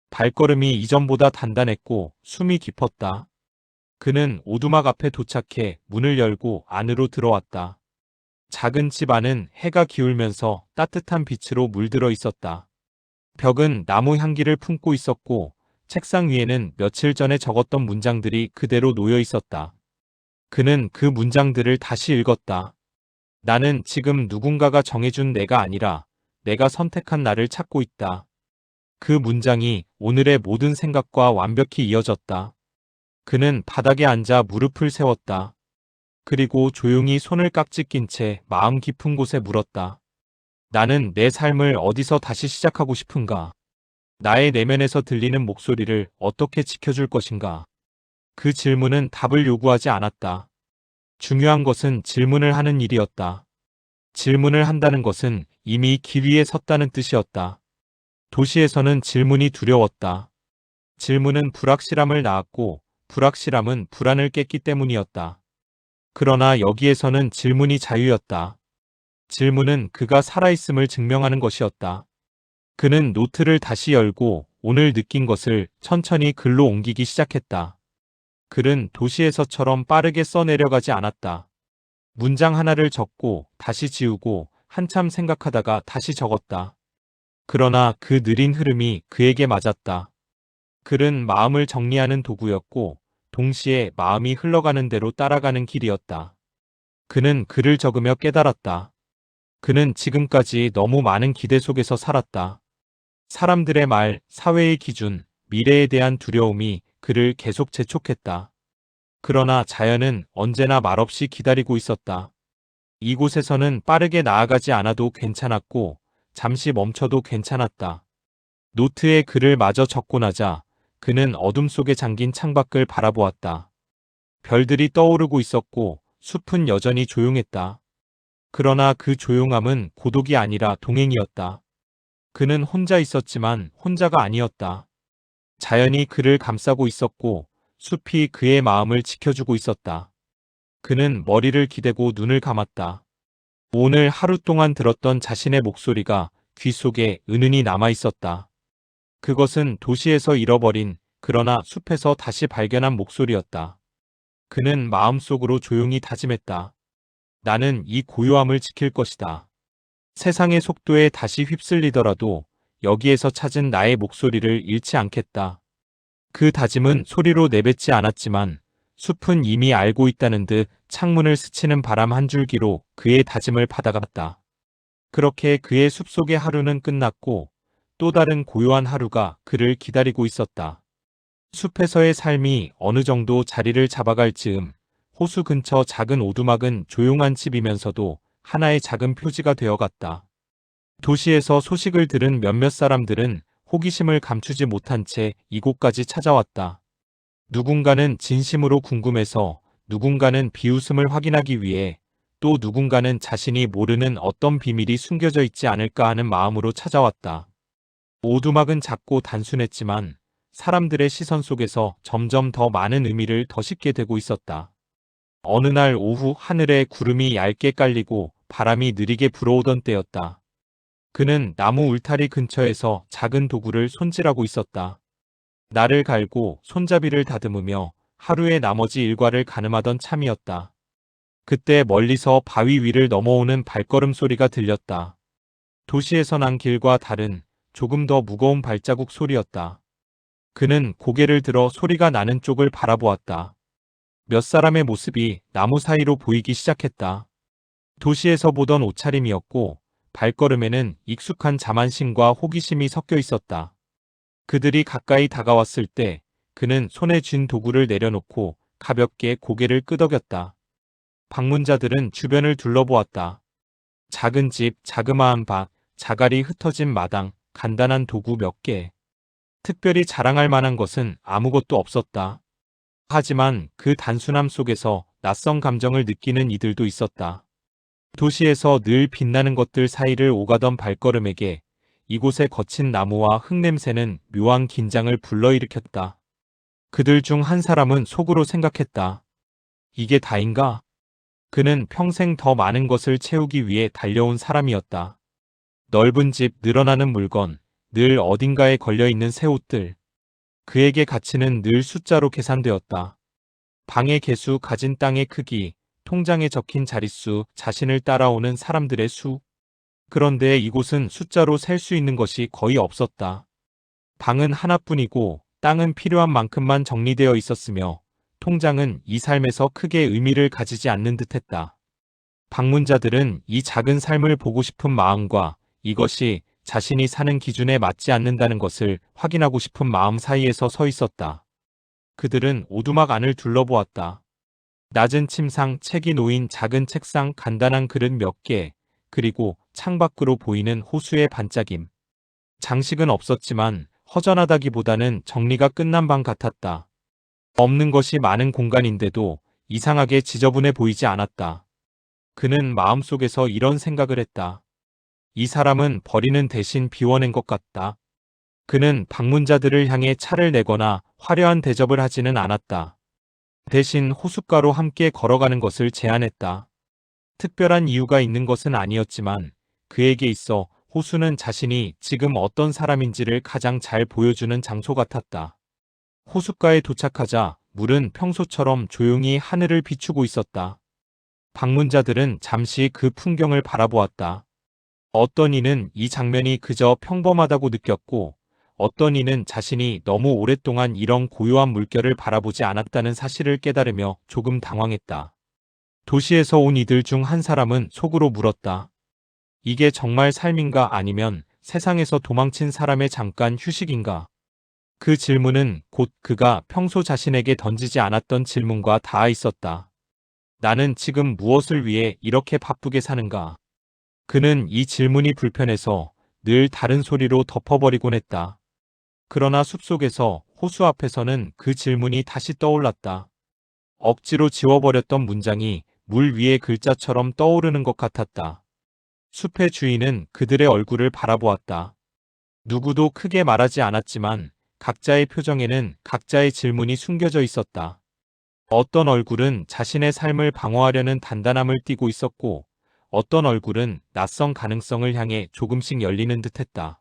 발걸음이 이전보다 단단했고 숨이 깊었다. 그는 오두막 앞에 도착해 문을 열고 안으로 들어왔다. 작은 집 안은 해가 기울면서 따뜻한 빛으로 물들어 있었다. 벽은 나무 향기를 품고 있었고 책상 위에는 며칠 전에 적었던 문장들이 그대로 놓여 있었다. 그는 그 문장들을 다시 읽었다. 나는 지금 누군가가 정해준 내가 아니라 내가 선택한 나를 찾고 있다. 그 문장이 오늘의 모든 생각과 완벽히 이어졌다. 그는 바닥에 앉아 무릎을 세웠다. 그리고 조용히 손을 깍지 낀 채 마음 깊은 곳에 물었다. 나는 내 삶을 어디서 다시 시작하고 싶은가? 나의 내면에서 들리는 목소리를 어떻게 지켜줄 것인가? 그 질문은 답을 요구하지 않았다. 중요한 것은 질문을 하는 일이었다. 질문을 한다는 것은 이미 길 위에 섰다는 뜻이었다. 도시에서는 질문이 두려웠다. 질문은 불확실함을 낳았고 불확실함은 불안을 깼기 때문이었다. 그러나 여기에서는 질문이 자유였다. 질문은 그가 살아있음을 증명하는 것이었다. 그는 노트를 다시 열고 오늘 느낀 것을 천천히 글로 옮기기 시작했다. 글은 도시에서처럼 빠르게 써내려가지 않았다. 문장 하나를 적고 다시 지우고 한참 생각하다가 다시 적었다. 그러나 그 느린 흐름이 그에게 맞았다. 글은 마음을 정리하는 도구였고 동시에 마음이 흘러가는 대로 따라가는 길이었다. 그는 글을 적으며 깨달았다. 그는 지금까지 너무 많은 기대 속에서 살았다. 사람들의 말, 사회의 기준, 미래에 대한 두려움이 그를 계속 재촉했다. 그러나 자연은 언제나 말없이 기다리고 있었다. 이곳에서는 빠르게 나아가지 않아도 괜찮았고 잠시 멈춰도 괜찮았다. 노트에 글을 마저 적고 나자 그는 어둠 속에 잠긴 창밖을 바라보았다. 별들이 떠오르고 있었고 숲은 여전히 조용했다. 그러나 그 조용함은 고독이 아니라 동행이었다. 그는 혼자 있었지만 혼자가 아니었다. 자연이 그를 감싸고 있었고 숲이 그의 마음을 지켜주고 있었다. 그는 머리를 기대고 눈을 감았다. 오늘 하루 동안 들었던 자신의 목소리가 귀 속에 은은히 남아 있었다. 그것은 도시에서 잃어버린 그러나 숲에서 다시 발견한 목소리였다. 그는 마음속으로 조용히 다짐했다. 나는 이 고요함을 지킬 것이다. 세상의 속도에 다시 휩쓸리더라도 여기에서 찾은 나의 목소리를 잃지 않겠다. 그 다짐은 소리로 내뱉지 않았지만 숲은 이미 알고 있다는 듯 창문을 스치는 바람 한 줄기로 그의 다짐을 받아갔다. 그렇게 그의 숲속의 하루는 끝났고 또 다른 고요한 하루가 그를 기다리고 있었다. 숲에서의 삶이 어느 정도 자리를 잡아갈 즈음 호수 근처 작은 오두막은 조용한 집이면서도 하나의 작은 표지가 되어갔다. 도시에서 소식을 들은 몇몇 사람들은 호기심을 감추지 못한 채 이곳까지 찾아왔다. 누군가는 진심으로 궁금해서, 누군가는 비웃음을 확인하기 위해, 또 누군가는 자신이 모르는 어떤 비밀이 숨겨져 있지 않을까 하는 마음으로 찾아왔다. 오두막은 작고 단순했지만 사람들의 시선 속에서 점점 더 많은 의미를 더싣게 되고 있었다. 어느 날 오후 하늘에 구름이 얇게 깔리고 바람이 느리게 불어오던 때였다. 그는 나무 울타리 근처에서 작은 도구를 손질하고 있었다. 날을 갈고 손잡이를 다듬으며 하루의 나머지 일과를 가늠하던 참이었다. 그때 멀리서 바위 위를 넘어오는 발걸음 소리가 들렸다. 도시에서 난 길과 다른 조금 더 무거운 발자국 소리였다. 그는 고개를 들어 소리가 나는 쪽을 바라보았다. 몇 사람의 모습이 나무 사이로 보이기 시작했다. 도시에서 보던 옷차림이었고 발걸음에는 익숙한 자만심과 호기심이 섞여 있었다. 그들이 가까이 다가왔을 때 그는 손에 쥔 도구를 내려놓고 가볍게 고개를 끄덕였다. 방문자들은 주변을 둘러보았다. 작은 집, 자그마한 밭, 자갈이 흩어진 마당, 간단한 도구 몇 개. 특별히 자랑할 만한 것은 아무것도 없었다. 하지만 그 단순함 속에서 낯선 감정을 느끼는 이들도 있었다. 도시에서 늘 빛나는 것들 사이를 오가던 발걸음에게 이곳의 거친 나무와 흙 냄새는 묘한 긴장을 불러일으켰다. 그들 중 한 사람은 속으로 생각했다. 이게 다인가? 그는 평생 더 많은 것을 채우기 위해 달려온 사람이었다. 넓은 집, 늘어나는 물건, 늘 어딘가에 걸려있는 새 옷들. 그에게 가치는 늘 숫자로 계산되었다. 방의 개수, 가진 땅의 크기, 통장에 적힌 자릿수, 자신을 따라오는 사람들의 수. 그런데 이곳은 숫자로 셀 수 있는 것이 거의 없었다. 방은 하나뿐이고 땅은 필요한 만큼만 정리되어 있었으며 통장은 이 삶에서 크게 의미를 가지지 않는 듯했다. 방문자들은 이 작은 삶을 보고 싶은 마음과 이것이 자신이 사는 기준에 맞지 않는다는 것을 확인하고 싶은 마음 사이에서 서 있었다. 그들은 오두막 안을 둘러보았다. 낮은 침상, 책이 놓인 작은 책상, 간단한 그릇 몇 개, 그리고 창밖으로 보이는 호수의 반짝임. 장식은 없었지만 허전하다기보다는 정리가 끝난 방 같았다. 없는 것이 많은 공간인데도 이상하게 지저분해 보이지 않았다. 그는 마음속에서 이런 생각을 했다. 이 사람은 버리는 대신 비워낸 것 같다. 그는 방문자들을 향해 차를 내거나 화려한 대접을 하지는 않았다. 대신 호숫가로 함께 걸어가는 것을 제안했다. 특별한 이유가 있는 것은 아니었지만 그에게 있어 호수는 자신이 지금 어떤 사람인지를 가장 잘 보여주는 장소 같았다. 호숫가에 도착하자 물은 평소처럼 조용히 하늘을 비추고 있었다. 방문자들은 잠시 그 풍경을 바라보았다. 어떤 이는 이 장면이 그저 평범하다고 느꼈고 어떤 이는 자신이 너무 오랫동안 이런 고요한 물결을 바라보지 않았다는 사실을 깨달으며 조금 당황했다. 도시에서 온 이들 중 한 사람은 속으로 물었다. 이게 정말 삶인가 아니면 세상에서 도망친 사람의 잠깐 휴식인가? 그 질문은 곧 그가 평소 자신에게 던지지 않았던 질문과 닿아 있었다. 나는 지금 무엇을 위해 이렇게 바쁘게 사는가? 그는 이 질문이 불편해서 늘 다른 소리로 덮어버리곤 했다. 그러나 숲속에서 호수 앞에서는 그 질문이 다시 떠올랐다. 억지로 지워버렸던 문장이 물 위의 글자처럼 떠오르는 것 같았다. 숲의 주인은 그들의 얼굴을 바라보았다. 누구도 크게 말하지 않았지만 각자의 표정에는 각자의 질문이 숨겨져 있었다. 어떤 얼굴은 자신의 삶을 방어하려는 단단함을 띠고 있었고 어떤 얼굴은 낯선 가능성을 향해 조금씩 열리는 듯했다.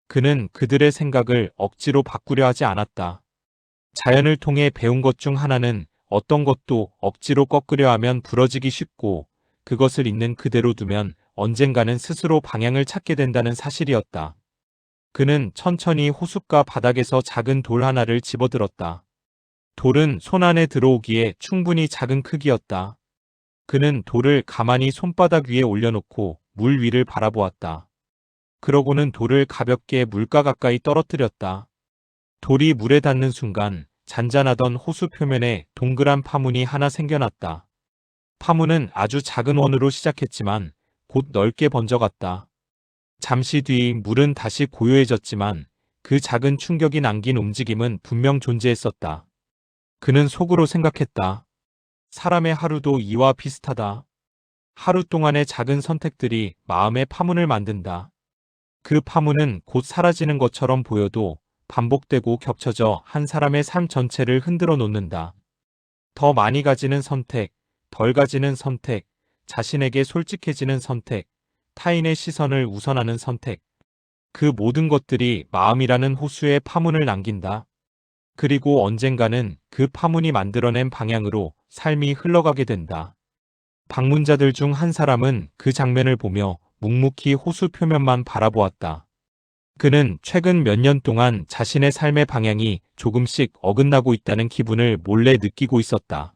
그는 그들의 생각을 억지로 바꾸려 하지 않았다. 자연을 통해 배운 것 중 하나는 어떤 것도 억지로 꺾으려 하면 부러지기 쉽고 그것을 있는 그대로 두면 언젠가는 스스로 방향을 찾게 된다는 사실이었다. 그는 천천히 호숫가 바닥에서 작은 돌 하나를 집어들었다. 돌은 손 안에 들어오기에 충분히 작은 크기였다. 그는 돌을 가만히 손바닥 위에 올려놓고 물 위를 바라보았다. 그러고는 돌을 가볍게 물가 가까이 떨어뜨렸다. 돌이 물에 닿는 순간 잔잔하던 호수 표면에 동그란 파문이 하나 생겨났다. 파문은 아주 작은 원으로 시작했지만 곧 넓게 번져갔다. 잠시 뒤 물은 다시 고요해졌지만 그 작은 충격이 남긴 움직임은 분명 존재했었다. 그는 속으로 생각했다. 사람의 하루도 이와 비슷하다. 하루 동안의 작은 선택들이 마음의 파문을 만든다. 그 파문은 곧 사라지는 것처럼 보여도 반복되고 겹쳐져 한 사람의 삶 전체를 흔들어 놓는다. 더 많이 가지는 선택, 덜 가지는 선택, 자신에게 솔직해지는 선택, 타인의 시선을 우선하는 선택. 그 모든 것들이 마음이라는 호수에 파문을 남긴다. 그리고 언젠가는 그 파문이 만들어낸 방향으로 삶이 흘러가게 된다. 방문자들 중 한 사람은 그 장면을 보며 묵묵히 호수 표면만 바라보았다. 그는 최근 몇 년 동안 자신의 삶의 방향이 조금씩 어긋나고 있다는 기분을 몰래 느끼고 있었다.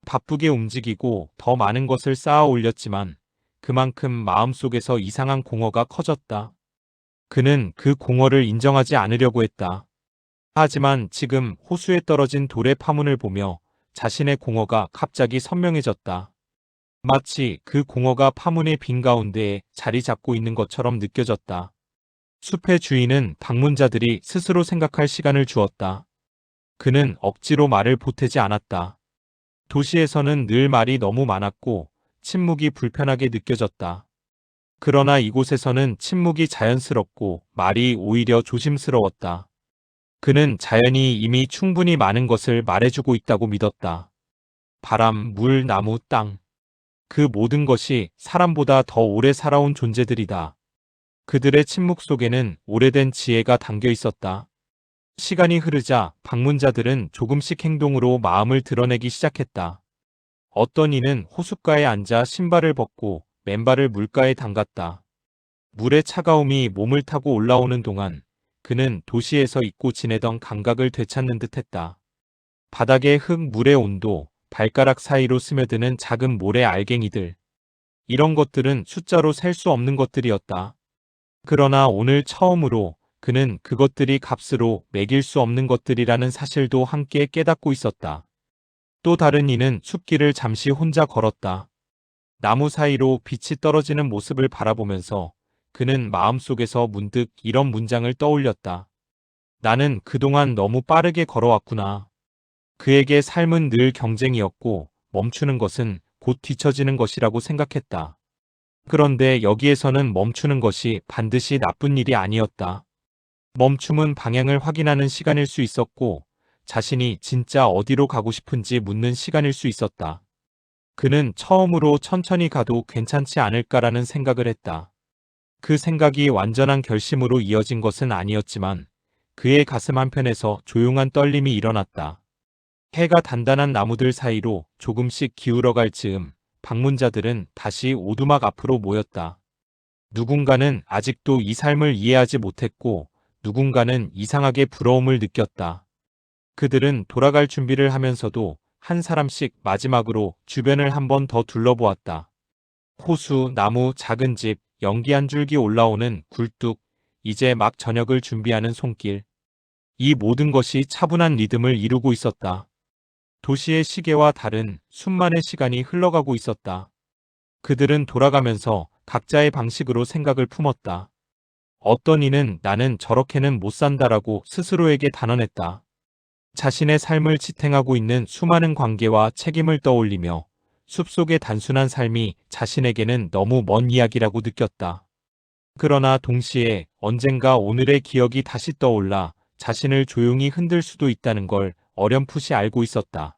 바쁘게 움직이고 더 많은 것을 쌓아 올렸지만 그만큼 마음속에서 이상한 공허가 커졌다. 그는 그 공허를 인정하지 않으려고 했다. 하지만 지금 호수에 떨어진 돌의 파문을 보며 자신의 공허가 갑자기 선명해졌다. 마치 그 공허가 파문의 빈 가운데에 자리 잡고 있는 것처럼 느껴졌다. 숲의 주인은 방문자들이 스스로 생각할 시간을 주었다. 그는 억지로 말을 보태지 않았다. 도시에서는 늘 말이 너무 많았고 침묵이 불편하게 느껴졌다. 그러나 이곳에서는 침묵이 자연스럽고 말이 오히려 조심스러웠다. 그는 자연이 이미 충분히 많은 것을 말해주고 있다고 믿었다. 바람, 물, 나무, 땅. 그 모든 것이 사람보다 더 오래 살아온 존재들이다. 그들의 침묵 속에는 오래된 지혜가 담겨 있었다. 시간이 흐르자 방문자들은 조금씩 행동으로 마음을 드러내기 시작했다. 어떤 이는 호숫가에 앉아 신발을 벗고 맨발을 물가에 담갔다. 물의 차가움이 몸을 타고 올라오는 동안 그는 도시에서 잊고 지내던 감각을 되찾는 듯했다. 바닥의 흙, 물의 온도, 발가락 사이로 스며드는 작은 모래 알갱이들. 이런 것들은 숫자로 셀 수 없는 것들이었다. 그러나 오늘 처음으로 그는 그것들이 값으로 매길 수 없는 것들이라는 사실도 함께 깨닫고 있었다. 또 다른 이는 숲길을 잠시 혼자 걸었다. 나무 사이로 빛이 떨어지는 모습을 바라보면서 그는 마음속에서 문득 이런 문장을 떠올렸다. 나는 그동안 너무 빠르게 걸어왔구나. 그에게 삶은 늘 경쟁이었고 멈추는 것은 곧 뒤처지는 것이라고 생각했다. 그런데 여기에서는 멈추는 것이 반드시 나쁜 일이 아니었다. 멈춤은 방향을 확인하는 시간일 수 있었고 자신이 진짜 어디로 가고 싶은지 묻는 시간일 수 있었다. 그는 처음으로 천천히 가도 괜찮지 않을까라는 생각을 했다. 그 생각이 완전한 결심으로 이어진 것은 아니었지만 그의 가슴 한편에서 조용한 떨림이 일어났다. 해가 단단한 나무들 사이로 조금씩 기울어갈 즈음 방문자들은 다시 오두막 앞으로 모였다. 누군가는 아직도 이 삶을 이해하지 못했고 누군가는 이상하게 부러움을 느꼈다. 그들은 돌아갈 준비를 하면서도 한 사람씩 마지막으로 주변을 한 번 더 둘러보았다. 호수, 나무, 작은 집, 연기 한 줄기 올라오는 굴뚝, 이제 막 저녁을 준비하는 손길. 이 모든 것이 차분한 리듬을 이루고 있었다. 도시의 시계와 다른 수만의 시간이 흘러가고 있었다. 그들은 돌아가면서 각자의 방식으로 생각을 품었다. 어떤 이는 나는 저렇게는 못 산다라고 스스로에게 단언했다. 자신의 삶을 지탱하고 있는 수많은 관계와 책임을 떠올리며 숲속의 단순한 삶이 자신에게는 너무 먼 이야기라고 느꼈다. 그러나 동시에 언젠가 오늘의 기억이 다시 떠올라 자신을 조용히 흔들 수도 있다는 걸 어렴풋이 알고 있었다.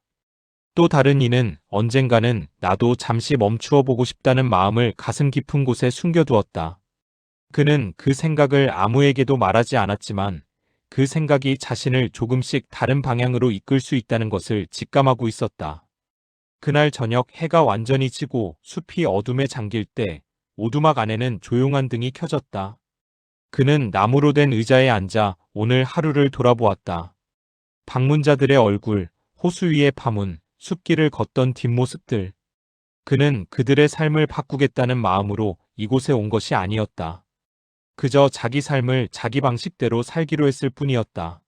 또 다른 이는 언젠가는 나도 잠시 멈추어 보고 싶다는 마음을 가슴 깊은 곳에 숨겨두었다. 그는 그 생각을 아무에게도 말하지 않았지만 그 생각이 자신을 조금씩 다른 방향으로 이끌 수 있다는 것을 직감하고 있었다. 그날 저녁 해가 완전히 지고 숲이 어둠에 잠길 때 오두막 안에는 조용한 등이 켜졌다. 그는 나무로 된 의자에 앉아 오늘 하루를 돌아보았다. 방문자들의 얼굴, 호수 위의 파문, 숲길을 걷던 뒷모습들. 그는 그들의 삶을 바꾸겠다는 마음으로 이곳에 온 것이 아니었다. 그저 자기 삶을 자기 방식대로 살기로 했을 뿐이었다.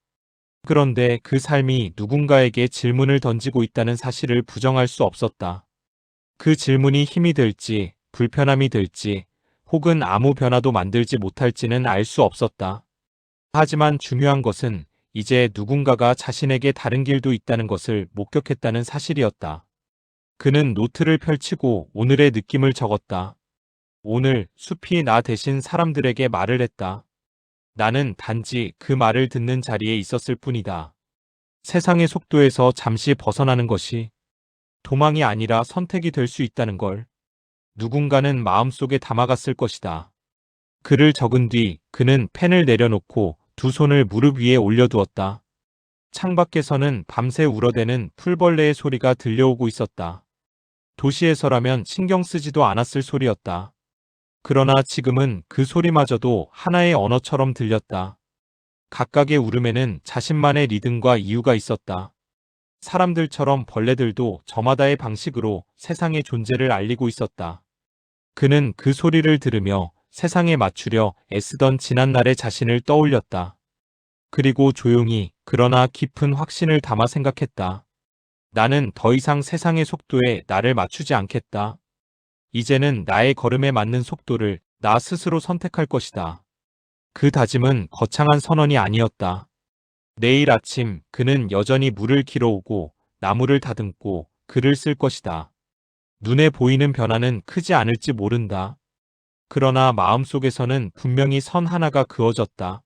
그런데 그 삶이 누군가에게 질문을 던지고 있다는 사실을 부정할 수 없었다. 그 질문이 힘이 될지, 불편함이 될지, 혹은 아무 변화도 만들지 못할지는 알 수 없었다. 하지만 중요한 것은 이제 누군가가 자신에게 다른 길도 있다는 것을 목격했다는 사실이었다. 그는 노트를 펼치고 오늘의 느낌을 적었다. 오늘 숲이 나 대신 사람들에게 말을 했다. 나는 단지 그 말을 듣는 자리에 있었을 뿐이다. 세상의 속도에서 잠시 벗어나는 것이 도망이 아니라 선택이 될 수 있다는 걸 누군가는 마음속에 담아갔을 것이다. 글을 적은 뒤 그는 펜을 내려놓고 두 손을 무릎 위에 올려두었다. 창밖에서는 밤새 울어대는 풀벌레의 소리가 들려오고 있었다. 도시에서라면 신경 쓰지도 않았을 소리였다. 그러나 지금은 그 소리마저도 하나의 언어처럼 들렸다. 각각의 울음에는 자신만의 리듬과 이유가 있었다. 사람들처럼 벌레들도 저마다의 방식으로 세상의 존재를 알리고 있었다. 그는 그 소리를 들으며 세상에 맞추려 애쓰던 지난날의 자신을 떠올렸다. 그리고 조용히 그러나 깊은 확신을 담아 생각했다. 나는 더 이상 세상의 속도에 나를 맞추지 않겠다. 이제는 나의 걸음에 맞는 속도를 나 스스로 선택할 것이다. 그 다짐은 거창한 선언이 아니었다. 내일 아침 그는 여전히 물을 길어오고 나무를 다듬고 글을 쓸 것이다. 눈에 보이는 변화는 크지 않을지 모른다. 그러나 마음속에서는 분명히 선 하나가 그어졌다.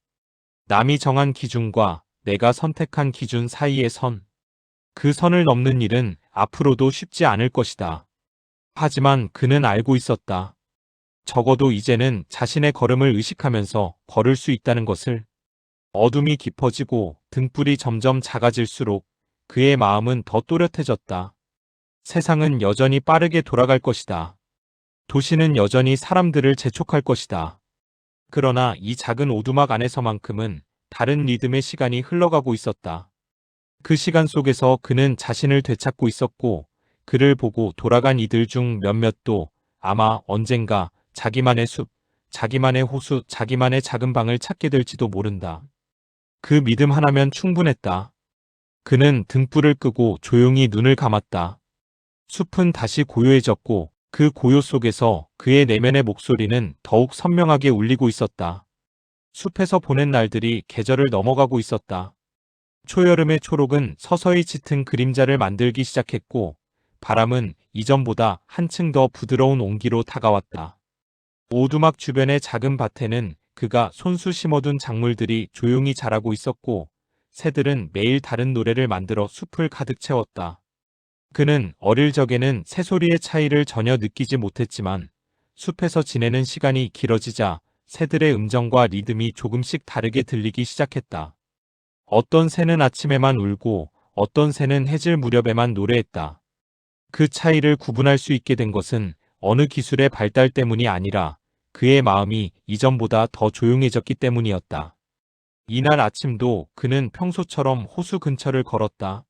남이 정한 기준과 내가 선택한 기준 사이의 선. 그 선을 넘는 일은 앞으로도 쉽지 않을 것이다. 하지만 그는 알고 있었다. 적어도 이제는 자신의 걸음을 의식하면서 걸을 수 있다는 것을. 어둠이 깊어지고 등불이 점점 작아질수록 그의 마음은 더 또렷해졌다. 세상은 여전히 빠르게 돌아갈 것이다. 도시는 여전히 사람들을 재촉할 것이다. 그러나 이 작은 오두막 안에서만큼은 다른 리듬의 시간이 흘러가고 있었다. 그 시간 속에서 그는 자신을 되찾고 있었고, 그를 보고 돌아간 이들 중 몇몇도 아마 언젠가 자기만의 숲, 자기만의 호수, 자기만의 작은 방을 찾게 될지도 모른다. 그 믿음 하나면 충분했다. 그는 등불을 끄고 조용히 눈을 감았다. 숲은 다시 고요해졌고 그 고요 속에서 그의 내면의 목소리는 더욱 선명하게 울리고 있었다. 숲에서 보낸 날들이 계절을 넘어가고 있었다. 초여름의 초록은 서서히 짙은 그림자를 만들기 시작했고 바람은 이전보다 한층 더 부드러운 온기로 다가왔다. 오두막 주변의 작은 밭에는 그가 손수 심어둔 작물들이 조용히 자라고 있었고 새들은 매일 다른 노래를 만들어 숲을 가득 채웠다. 그는 어릴 적에는 새소리의 차이를 전혀 느끼지 못했지만 숲에서 지내는 시간이 길어지자 새들의 음정과 리듬이 조금씩 다르게 들리기 시작했다. 어떤 새는 아침에만 울고 어떤 새는 해질 무렵에만 노래했다. 그 차이를 구분할 수 있게 된 것은 어느 기술의 발달 때문이 아니라 그의 마음이 이전보다 더 조용해졌기 때문이었다. 이날 아침도 그는 평소처럼 호수 근처를 걸었다.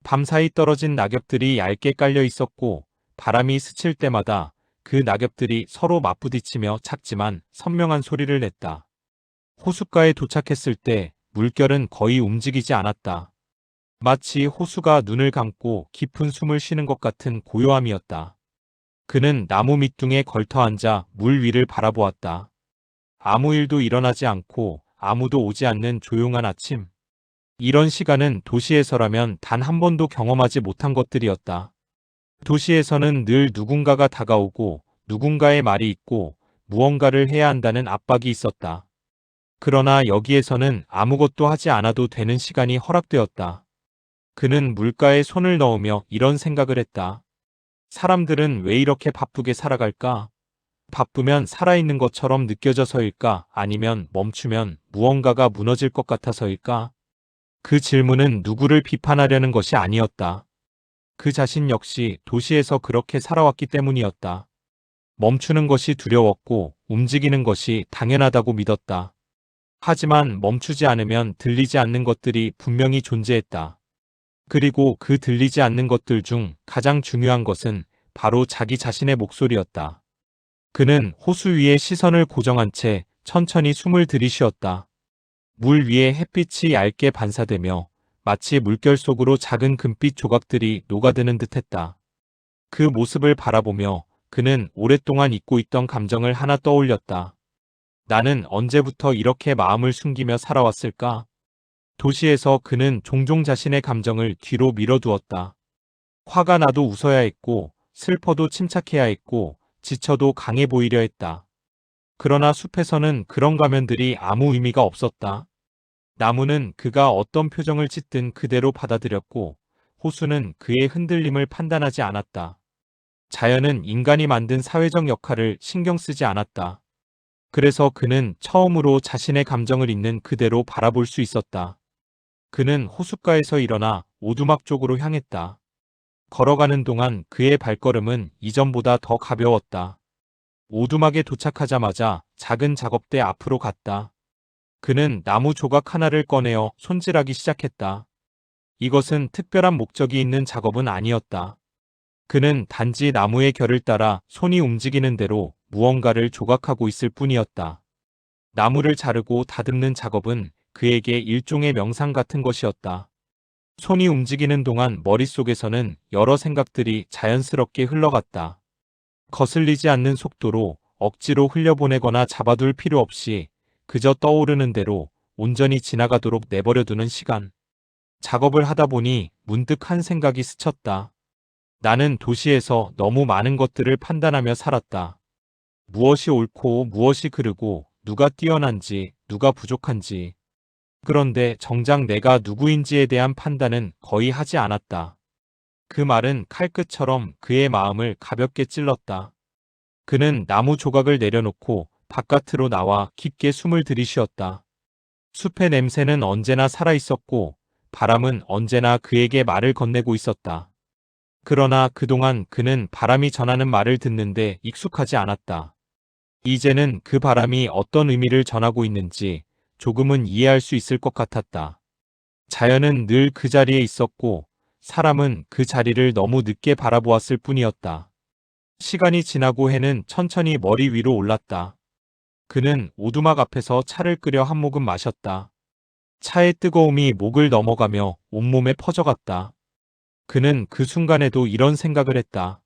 밤사이 떨어진 낙엽들이 얇게 깔려 있었고 바람이 스칠 때마다 그 낙엽들이 서로 맞부딪히며 작지만 선명한 소리를 냈다. 호숫가에 도착했을 때 물결은 거의 움직이지 않았다. 마치 호수가 눈을 감고 깊은 숨을 쉬는 것 같은 고요함이었다. 그는 나무 밑둥에 걸터 앉아 물 위를 바라보았다. 아무 일도 일어나지 않고 아무도 오지 않는 조용한 아침. 이런 시간은 도시에서라면 단 한 번도 경험하지 못한 것들이었다. 도시에서는 늘 누군가가 다가오고 누군가의 말이 있고 무언가를 해야 한다는 압박이 있었다. 그러나 여기에서는 아무것도 하지 않아도 되는 시간이 허락되었다. 그는 물가에 손을 넣으며 이런 생각을 했다. 사람들은 왜 이렇게 바쁘게 살아갈까? 바쁘면 살아있는 것처럼 느껴져서일까? 아니면 멈추면 무언가가 무너질 것 같아서일까? 그 질문은 누구를 비판하려는 것이 아니었다. 그 자신 역시 도시에서 그렇게 살아왔기 때문이었다. 멈추는 것이 두려웠고 움직이는 것이 당연하다고 믿었다. 하지만 멈추지 않으면 들리지 않는 것들이 분명히 존재했다. 그리고 그 들리지 않는 것들 중 가장 중요한 것은 바로 자기 자신의 목소리였다. 그는 호수 위에 시선을 고정한 채 천천히 숨을 들이쉬었다. 물 위에 햇빛이 얇게 반사되며 마치 물결 속으로 작은 금빛 조각들이 녹아드는 듯했다. 그 모습을 바라보며 그는 오랫동안 잊고 있던 감정을 하나 떠올렸다. 나는 언제부터 이렇게 마음을 숨기며 살아왔을까? 도시에서 그는 종종 자신의 감정을 뒤로 밀어두었다. 화가 나도 웃어야 했고, 슬퍼도 침착해야 했고, 지쳐도 강해 보이려 했다. 그러나 숲에서는 그런 가면들이 아무 의미가 없었다. 나무는 그가 어떤 표정을 짓든 그대로 받아들였고, 호수는 그의 흔들림을 판단하지 않았다. 자연은 인간이 만든 사회적 역할을 신경 쓰지 않았다. 그래서 그는 처음으로 자신의 감정을 있는 그대로 바라볼 수 있었다. 그는 호숫가에서 일어나 오두막 쪽으로 향했다. 걸어가는 동안 그의 발걸음은 이전보다 더 가벼웠다. 오두막에 도착하자마자 작은 작업대 앞으로 갔다. 그는 나무 조각 하나를 꺼내어 손질하기 시작했다. 이것은 특별한 목적이 있는 작업은 아니었다. 그는 단지 나무의 결을 따라 손이 움직이는 대로 무언가를 조각하고 있을 뿐이었다. 나무를 자르고 다듬는 작업은 그에게 일종의 명상 같은 것이었다. 손이 움직이는 동안 머릿속에서는 여러 생각들이 자연스럽게 흘러갔다. 거슬리지 않는 속도로 억지로 흘려보내거나 잡아둘 필요 없이 그저 떠오르는 대로 온전히 지나가도록 내버려두는 시간. 작업을 하다 보니 문득 한 생각이 스쳤다. 나는 도시에서 너무 많은 것들을 판단하며 살았다. 무엇이 옳고 무엇이 그르고 누가 뛰어난지 누가 부족한지. 그런데 정작 내가 누구인지에 대한 판단은 거의 하지 않았다. 그 말은 칼끝처럼 그의 마음을 가볍게 찔렀다. 그는 나무 조각을 내려놓고 바깥으로 나와 깊게 숨을 들이쉬었다. 숲의 냄새는 언제나 살아있었고 바람은 언제나 그에게 말을 건네고 있었다. 그러나 그동안 그는 바람이 전하는 말을 듣는데 익숙하지 않았다. 이제는 그 바람이 어떤 의미를 전하고 있는지 조금은 이해할 수 있을 것 같았다. 자연은 늘 그 자리에 있었고 사람은 그 자리를 너무 늦게 바라보았을 뿐이었다. 시간이 지나고 해는 천천히 머리 위로 올랐다. 그는 오두막 앞에서 차를 끓여 한 모금 마셨다. 차의 뜨거움이 목을 넘어가며 온몸에 퍼져갔다. 그는 그 순간에도 이런 생각을 했다.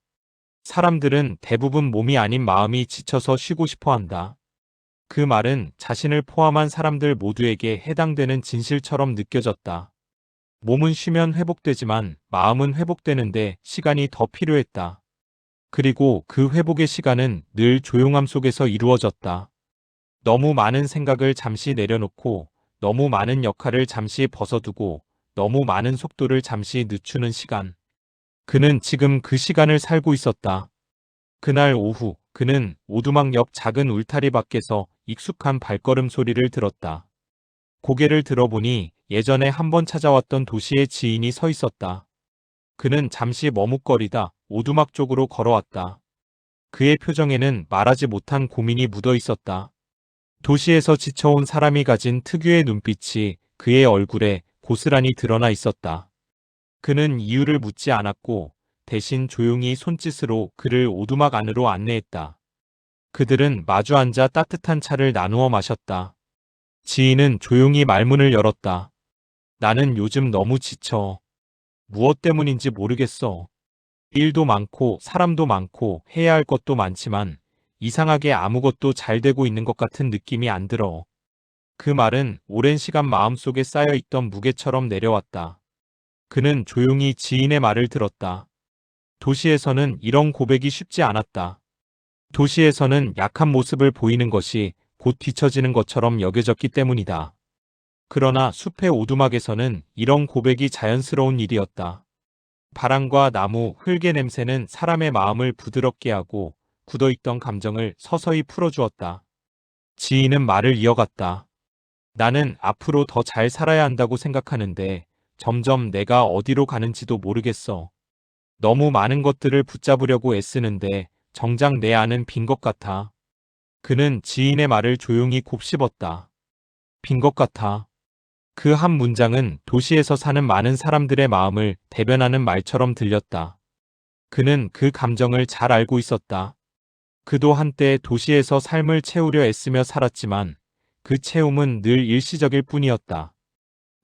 사람들은 대부분 몸이 아닌 마음이 지쳐서 쉬고 싶어 한다. 그 말은 자신을 포함한 사람들 모두에게 해당되는 진실처럼 느껴졌다. 몸은 쉬면 회복되지만 마음은 회복되는데 시간이 더 필요했다. 그리고 그 회복의 시간은 늘 조용함 속에서 이루어졌다. 너무 많은 생각을 잠시 내려놓고 너무 많은 역할을 잠시 벗어두고 너무 많은 속도를 잠시 늦추는 시간. 그는 지금 그 시간을 살고 있었다. 그날 오후 그는 오두막 옆 작은 울타리 밖에서 익숙한 발걸음 소리를 들었다. 고개를 들어보니 예전에 한번 찾아왔던 도시의 지인이 서 있었다. 그는 잠시 머뭇거리다 오두막 쪽으로 걸어왔다. 그의 표정에는 말하지 못한 고민이 묻어 있었다. 도시에서 지쳐온 사람이 가진 특유의 눈빛이 그의 얼굴에 고스란히 드러나 있었다. 그는 이유를 묻지 않았고 대신 조용히 손짓으로 그를 오두막 안으로 안내했다. 그들은 마주 앉아 따뜻한 차를 나누어 마셨다. 지인은 조용히 말문을 열었다. 나는 요즘 너무 지쳐. 무엇 때문인지 모르겠어. 일도 많고 사람도 많고 해야 할 것도 많지만 이상하게 아무것도 잘 되고 있는 것 같은 느낌이 안 들어. 그 말은 오랜 시간 마음속에 쌓여있던 무게처럼 내려왔다. 그는 조용히 지인의 말을 들었다. 도시에서는 이런 고백이 쉽지 않았다. 도시에서는 약한 모습을 보이는 것이 곧 뒤처지는 것처럼 여겨졌기 때문이다. 그러나 숲의 오두막에서는 이런 고백이 자연스러운 일이었다. 바람과 나무, 흙의 냄새는 사람의 마음을 부드럽게 하고 굳어있던 감정을 서서히 풀어주었다. 지인은 말을 이어갔다. 나는 앞으로 더 잘 살아야 한다고 생각하는데 점점 내가 어디로 가는지도 모르겠어. 너무 많은 것들을 붙잡으려고 애쓰는데 정작 내 안은 빈 것 같아. 그는 지인의 말을 조용히 곱씹었다. 빈 것 같아. 그 한 문장은 도시에서 사는 많은 사람들의 마음을 대변하는 말처럼 들렸다. 그는 그 감정을 잘 알고 있었다. 그도 한때 도시에서 삶을 채우려 애쓰며 살았지만 그 채움은 늘 일시적일 뿐이었다.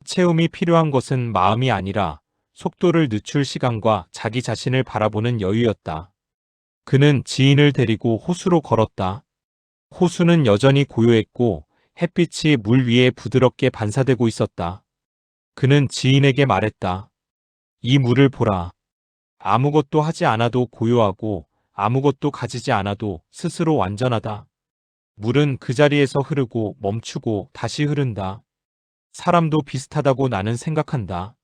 채움이 필요한 것은 마음이 아니라 속도를 늦출 시간과 자기 자신을 바라보는 여유였다. 그는 지인을 데리고 호수로 걸었다. 호수는 여전히 고요했고 햇빛이 물 위에 부드럽게 반사되고 있었다. 그는 지인에게 말했다. 이 물을 보라. 아무것도 하지 않아도 고요하고 아무것도 가지지 않아도 스스로 완전하다. 물은 그 자리에서 흐르고 멈추고 다시 흐른다. 사람도 비슷하다고 나는 생각한다.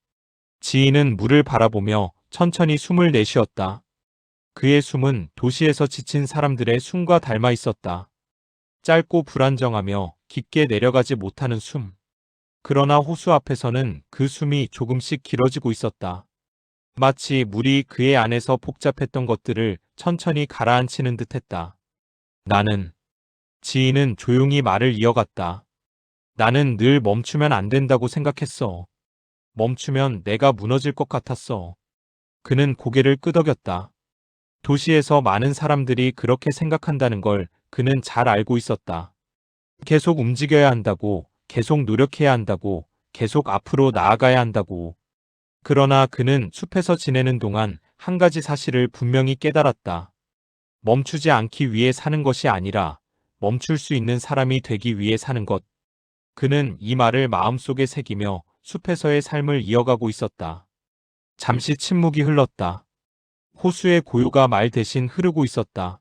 지인은 물을 바라보며 천천히 숨을 내쉬었다. 그의 숨은 도시에서 지친 사람들의 숨과 닮아 있었다. 짧고 불안정하며 깊게 내려가지 못하는 숨. 그러나 호수 앞에서는 그 숨이 조금씩 길어지고 있었다. 마치 물이 그의 안에서 복잡했던 것들을 천천히 가라앉히는 듯했다. 나는, 지인은 조용히 말을 이어갔다. 나는 늘 멈추면 안 된다고 생각했어. 멈추면 내가 무너질 것 같았어. 그는 고개를 끄덕였다. 도시에서 많은 사람들이 그렇게 생각한다는 걸 그는 잘 알고 있었다. 계속 움직여야 한다고, 계속 노력해야 한다고, 계속 앞으로 나아가야 한다고. 그러나 그는 숲에서 지내는 동안 한 가지 사실을 분명히 깨달았다. 멈추지 않기 위해 사는 것이 아니라 멈출 수 있는 사람이 되기 위해 사는 것. 그는 이 말을 마음속에 새기며 숲에서의 삶을 이어가고 있었다. 잠시 침묵이 흘렀다. 호수의 고요가 말 대신 흐르고 있었다.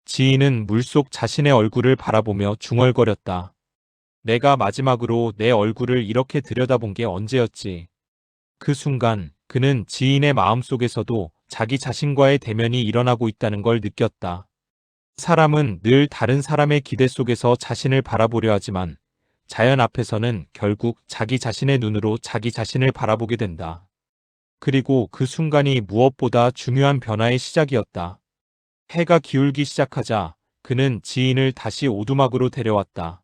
지인은 물속 자신의 얼굴을 바라보며 중얼거렸다. 내가 마지막으로 내 얼굴을 이렇게 들여다본 게 언제였지? 그 순간 그는 지인의 마음속에서도 자기 자신과의 대면이 일어나고 있다는 걸 느꼈다. 사람은 늘 다른 사람의 기대 속에서 자신을 바라보려 하지만 자연 앞에서는 결국 자기 자신의 눈으로 자기 자신을 바라보게 된다. 그리고 그 순간이 무엇보다 중요한 변화의 시작이었다. 해가 기울기 시작하자 그는 지인을 다시 오두막으로 데려왔다.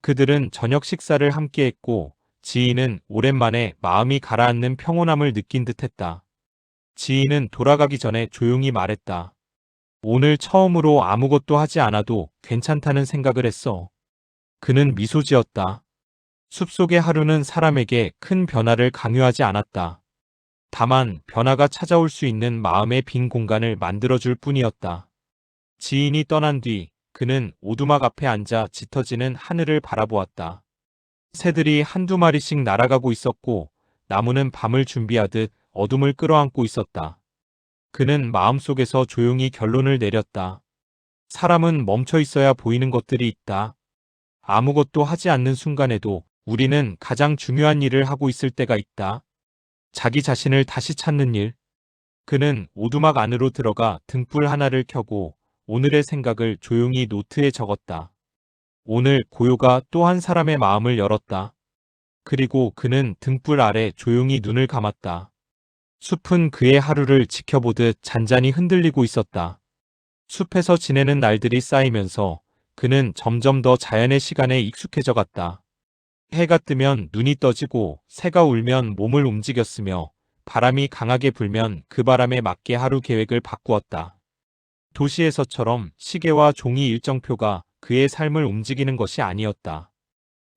그들은 저녁 식사를 함께 했고 지인은 오랜만에 마음이 가라앉는 평온함을 느낀 듯했다. 지인은 돌아가기 전에 조용히 말했다. 오늘 처음으로 아무것도 하지 않아도 괜찮다는 생각을 했어. 그는 미소 지었다. 숲속의 하루는 사람에게 큰 변화를 강요하지 않았다. 다만 변화가 찾아올 수 있는 마음의 빈 공간을 만들어줄 뿐이었다. 지인이 떠난 뒤 그는 오두막 앞에 앉아 짙어지는 하늘을 바라보았다. 새들이 한두 마리씩 날아가고 있었고 나무는 밤을 준비하듯 어둠을 끌어안고 있었다. 그는 마음속에서 조용히 결론을 내렸다. 사람은 멈춰 있어야 보이는 것들이 있다. 아무것도 하지 않는 순간에도 우리는 가장 중요한 일을 하고 있을 때가 있다. 자기 자신을 다시 찾는 일. 그는 오두막 안으로 들어가 등불 하나를 켜고 오늘의 생각을 조용히 노트에 적었다. 오늘 고요가 또 한 사람의 마음을 열었다. 그리고 그는 등불 아래 조용히 눈을 감았다. 숲은 그의 하루를 지켜보듯 잔잔히 흔들리고 있었다. 숲에서 지내는 날들이 쌓이면서 그는 점점 더 자연의 시간에 익숙해져 갔다. 해가 뜨면 눈이 떠지고 새가 울면 몸을 움직였으며 바람이 강하게 불면 그 바람에 맞게 하루 계획을 바꾸었다. 도시에서처럼 시계와 종이 일정표가 그의 삶을 움직이는 것이 아니었다.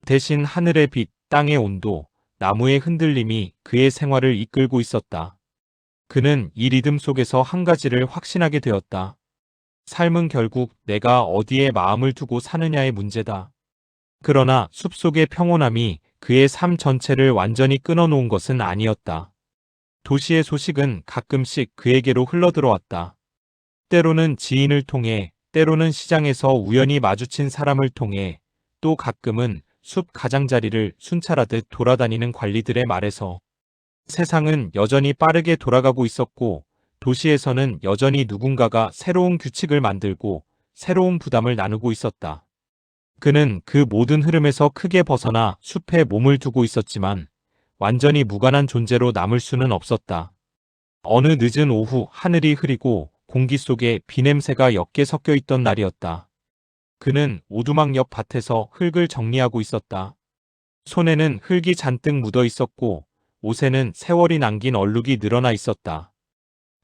대신 하늘의 빛, 땅의 온도, 나무의 흔들림이 그의 생활을 이끌고 있었다. 그는 이 리듬 속에서 한 가지를 확신하게 되었다. 삶은 결국 내가 어디에 마음을 두고 사느냐의 문제다. 그러나 숲속의 평온함이 그의 삶 전체를 완전히 끊어놓은 것은 아니었다. 도시의 소식은 가끔씩 그에게로 흘러들어왔다. 때로는 지인을 통해, 때로는 시장에서 우연히 마주친 사람을 통해, 또 가끔은 숲 가장자리를 순찰하듯 돌아다니는 관리들의 말에서. 세상은 여전히 빠르게 돌아가고 있었고, 도시에서는 여전히 누군가가 새로운 규칙을 만들고 새로운 부담을 나누고 있었다. 그는 그 모든 흐름에서 크게 벗어나 숲에 몸을 두고 있었지만 완전히 무관한 존재로 남을 수는 없었다. 어느 늦은 오후 하늘이 흐리고 공기 속에 비냄새가 옅게 섞여 있던 날이었다. 그는 오두막 옆 밭에서 흙을 정리하고 있었다. 손에는 흙이 잔뜩 묻어 있었고 옷에는 세월이 남긴 얼룩이 늘어나 있었다.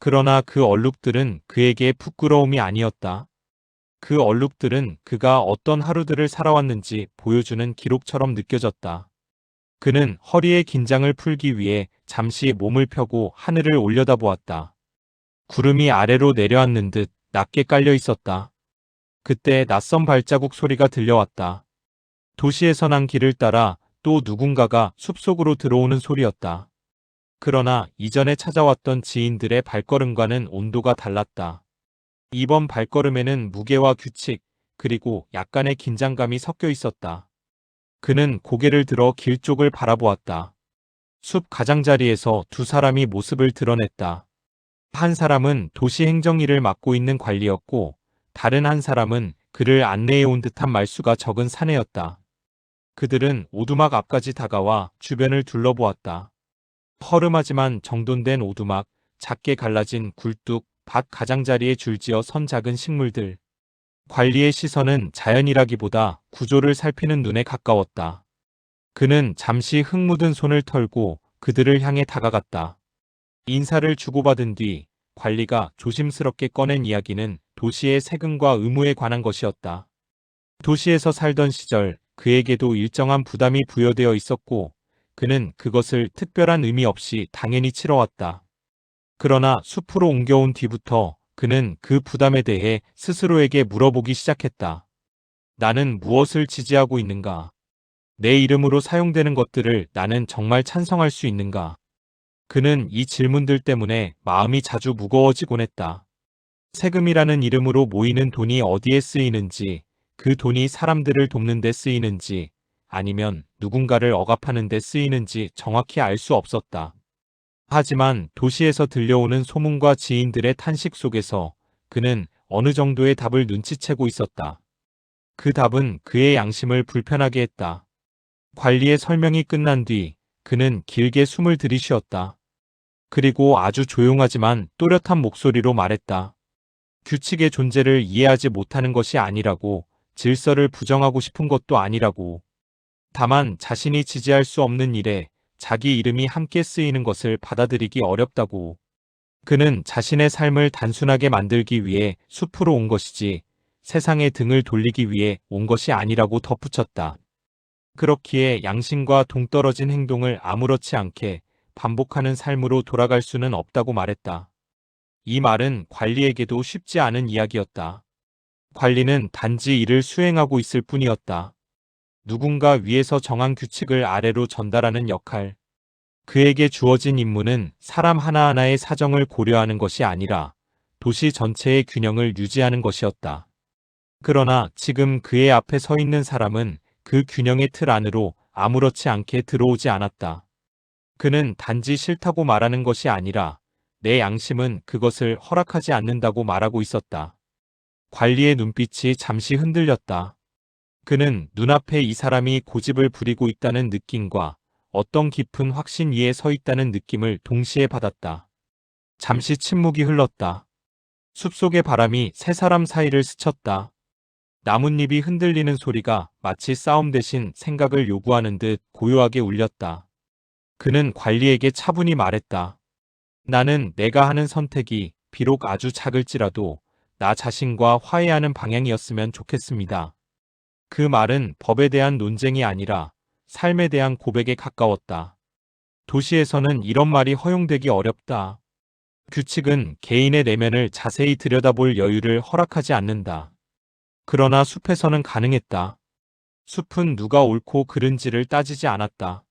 그러나 그 얼룩들은 그에게 부끄러움이 아니었다. 그 얼룩들은 그가 어떤 하루들을 살아왔는지 보여주는 기록처럼 느껴졌다. 그는 허리의 긴장을 풀기 위해 잠시 몸을 펴고 하늘을 올려다보았다. 구름이 아래로 내려앉는 듯 낮게 깔려 있었다. 그때 낯선 발자국 소리가 들려왔다. 도시에서 난 길을 따라 또 누군가가 숲속으로 들어오는 소리였다. 그러나 이전에 찾아왔던 지인들의 발걸음과는 온도가 달랐다. 이번 발걸음에는 무게와 규칙, 그리고 약간의 긴장감이 섞여 있었다. 그는 고개를 들어 길 쪽을 바라보았다. 숲 가장자리에서 두 사람이 모습을 드러냈다. 한 사람은 도시 행정일을 맡고 있는 관리였고, 다른 한 사람은 그를 안내해 온 듯한 말수가 적은 사내였다. 그들은 오두막 앞까지 다가와 주변을 둘러보았다. 허름하지만 정돈된 오두막, 작게 갈라진 굴뚝, 밭 가장자리에 줄지어 선 작은 식물들. 관리의 시선은 자연이라기보다 구조를 살피는 눈에 가까웠다. 그는 잠시 흙 묻은 손을 털고 그들을 향해 다가갔다. 인사를 주고받은 뒤 관리가 조심스럽게 꺼낸 이야기는 도시의 세금과 의무에 관한 것이었다. 도시에서 살던 시절 그에게도 일정한 부담이 부여되어 있었고 그는 그것을 특별한 의미 없이 당연히 치러왔다. 그러나 숲으로 옮겨온 뒤부터 그는 그 부담에 대해 스스로에게 물어보기 시작했다. 나는 무엇을 지지하고 있는가? 내 이름으로 사용되는 것들을 나는 정말 찬성할 수 있는가? 그는 이 질문들 때문에 마음이 자주 무거워지곤 했다. 세금이라는 이름으로 모이는 돈이 어디에 쓰이는지, 그 돈이 사람들을 돕는 데 쓰이는지, 아니면 누군가를 억압하는 데 쓰이는지 정확히 알 수 없었다. 하지만 도시에서 들려오는 소문과 지인들의 탄식 속에서 그는 어느 정도의 답을 눈치채고 있었다. 그 답은 그의 양심을 불편하게 했다. 관리의 설명이 끝난 뒤 그는 길게 숨을 들이쉬었다. 그리고 아주 조용하지만 또렷한 목소리로 말했다. 규칙의 존재를 이해하지 못하는 것이 아니라고, 질서를 부정하고 싶은 것도 아니라고. 다만 자신이 지지할 수 없는 일에 자기 이름이 함께 쓰이는 것을 받아들이기 어렵다고. 그는 자신의 삶을 단순하게 만들기 위해 숲으로 온 것이지 세상에 등을 돌리기 위해 온 것이 아니라고 덧붙였다. 그렇기에 양심과 동떨어진 행동을 아무렇지 않게 반복하는 삶으로 돌아갈 수는 없다고 말했다. 이 말은 관리에게도 쉽지 않은 이야기였다. 관리는 단지 일을 수행하고 있을 뿐이었다. 누군가 위에서 정한 규칙을 아래로 전달하는 역할. 그에게 주어진 임무는 사람 하나하나의 사정을 고려하는 것이 아니라 도시 전체의 균형을 유지하는 것이었다. 그러나 지금 그의 앞에 서 있는 사람은 그 균형의 틀 안으로 아무렇지 않게 들어오지 않았다. 그는 단지 싫다고 말하는 것이 아니라 내 양심은 그것을 허락하지 않는다고 말하고 있었다. 관리의 눈빛이 잠시 흔들렸다. 그는 눈앞에 이 사람이 고집을 부리고 있다는 느낌과 어떤 깊은 확신 위에 서 있다는 느낌을 동시에 받았다. 잠시 침묵이 흘렀다. 숲속의 바람이 세 사람 사이를 스쳤다. 나뭇잎이 흔들리는 소리가 마치 싸움 대신 생각을 요구하는 듯 고요하게 울렸다. 그는 관리에게 차분히 말했다. 나는 내가 하는 선택이 비록 아주 작을지라도 나 자신과 화해하는 방향이었으면 좋겠습니다. 그 말은 법에 대한 논쟁이 아니라 삶에 대한 고백에 가까웠다. 도시에서는 이런 말이 허용되기 어렵다. 규칙은 개인의 내면을 자세히 들여다볼 여유를 허락하지 않는다. 그러나 숲에서는 가능했다. 숲은 누가 옳고 그른지를 따지지 않았다.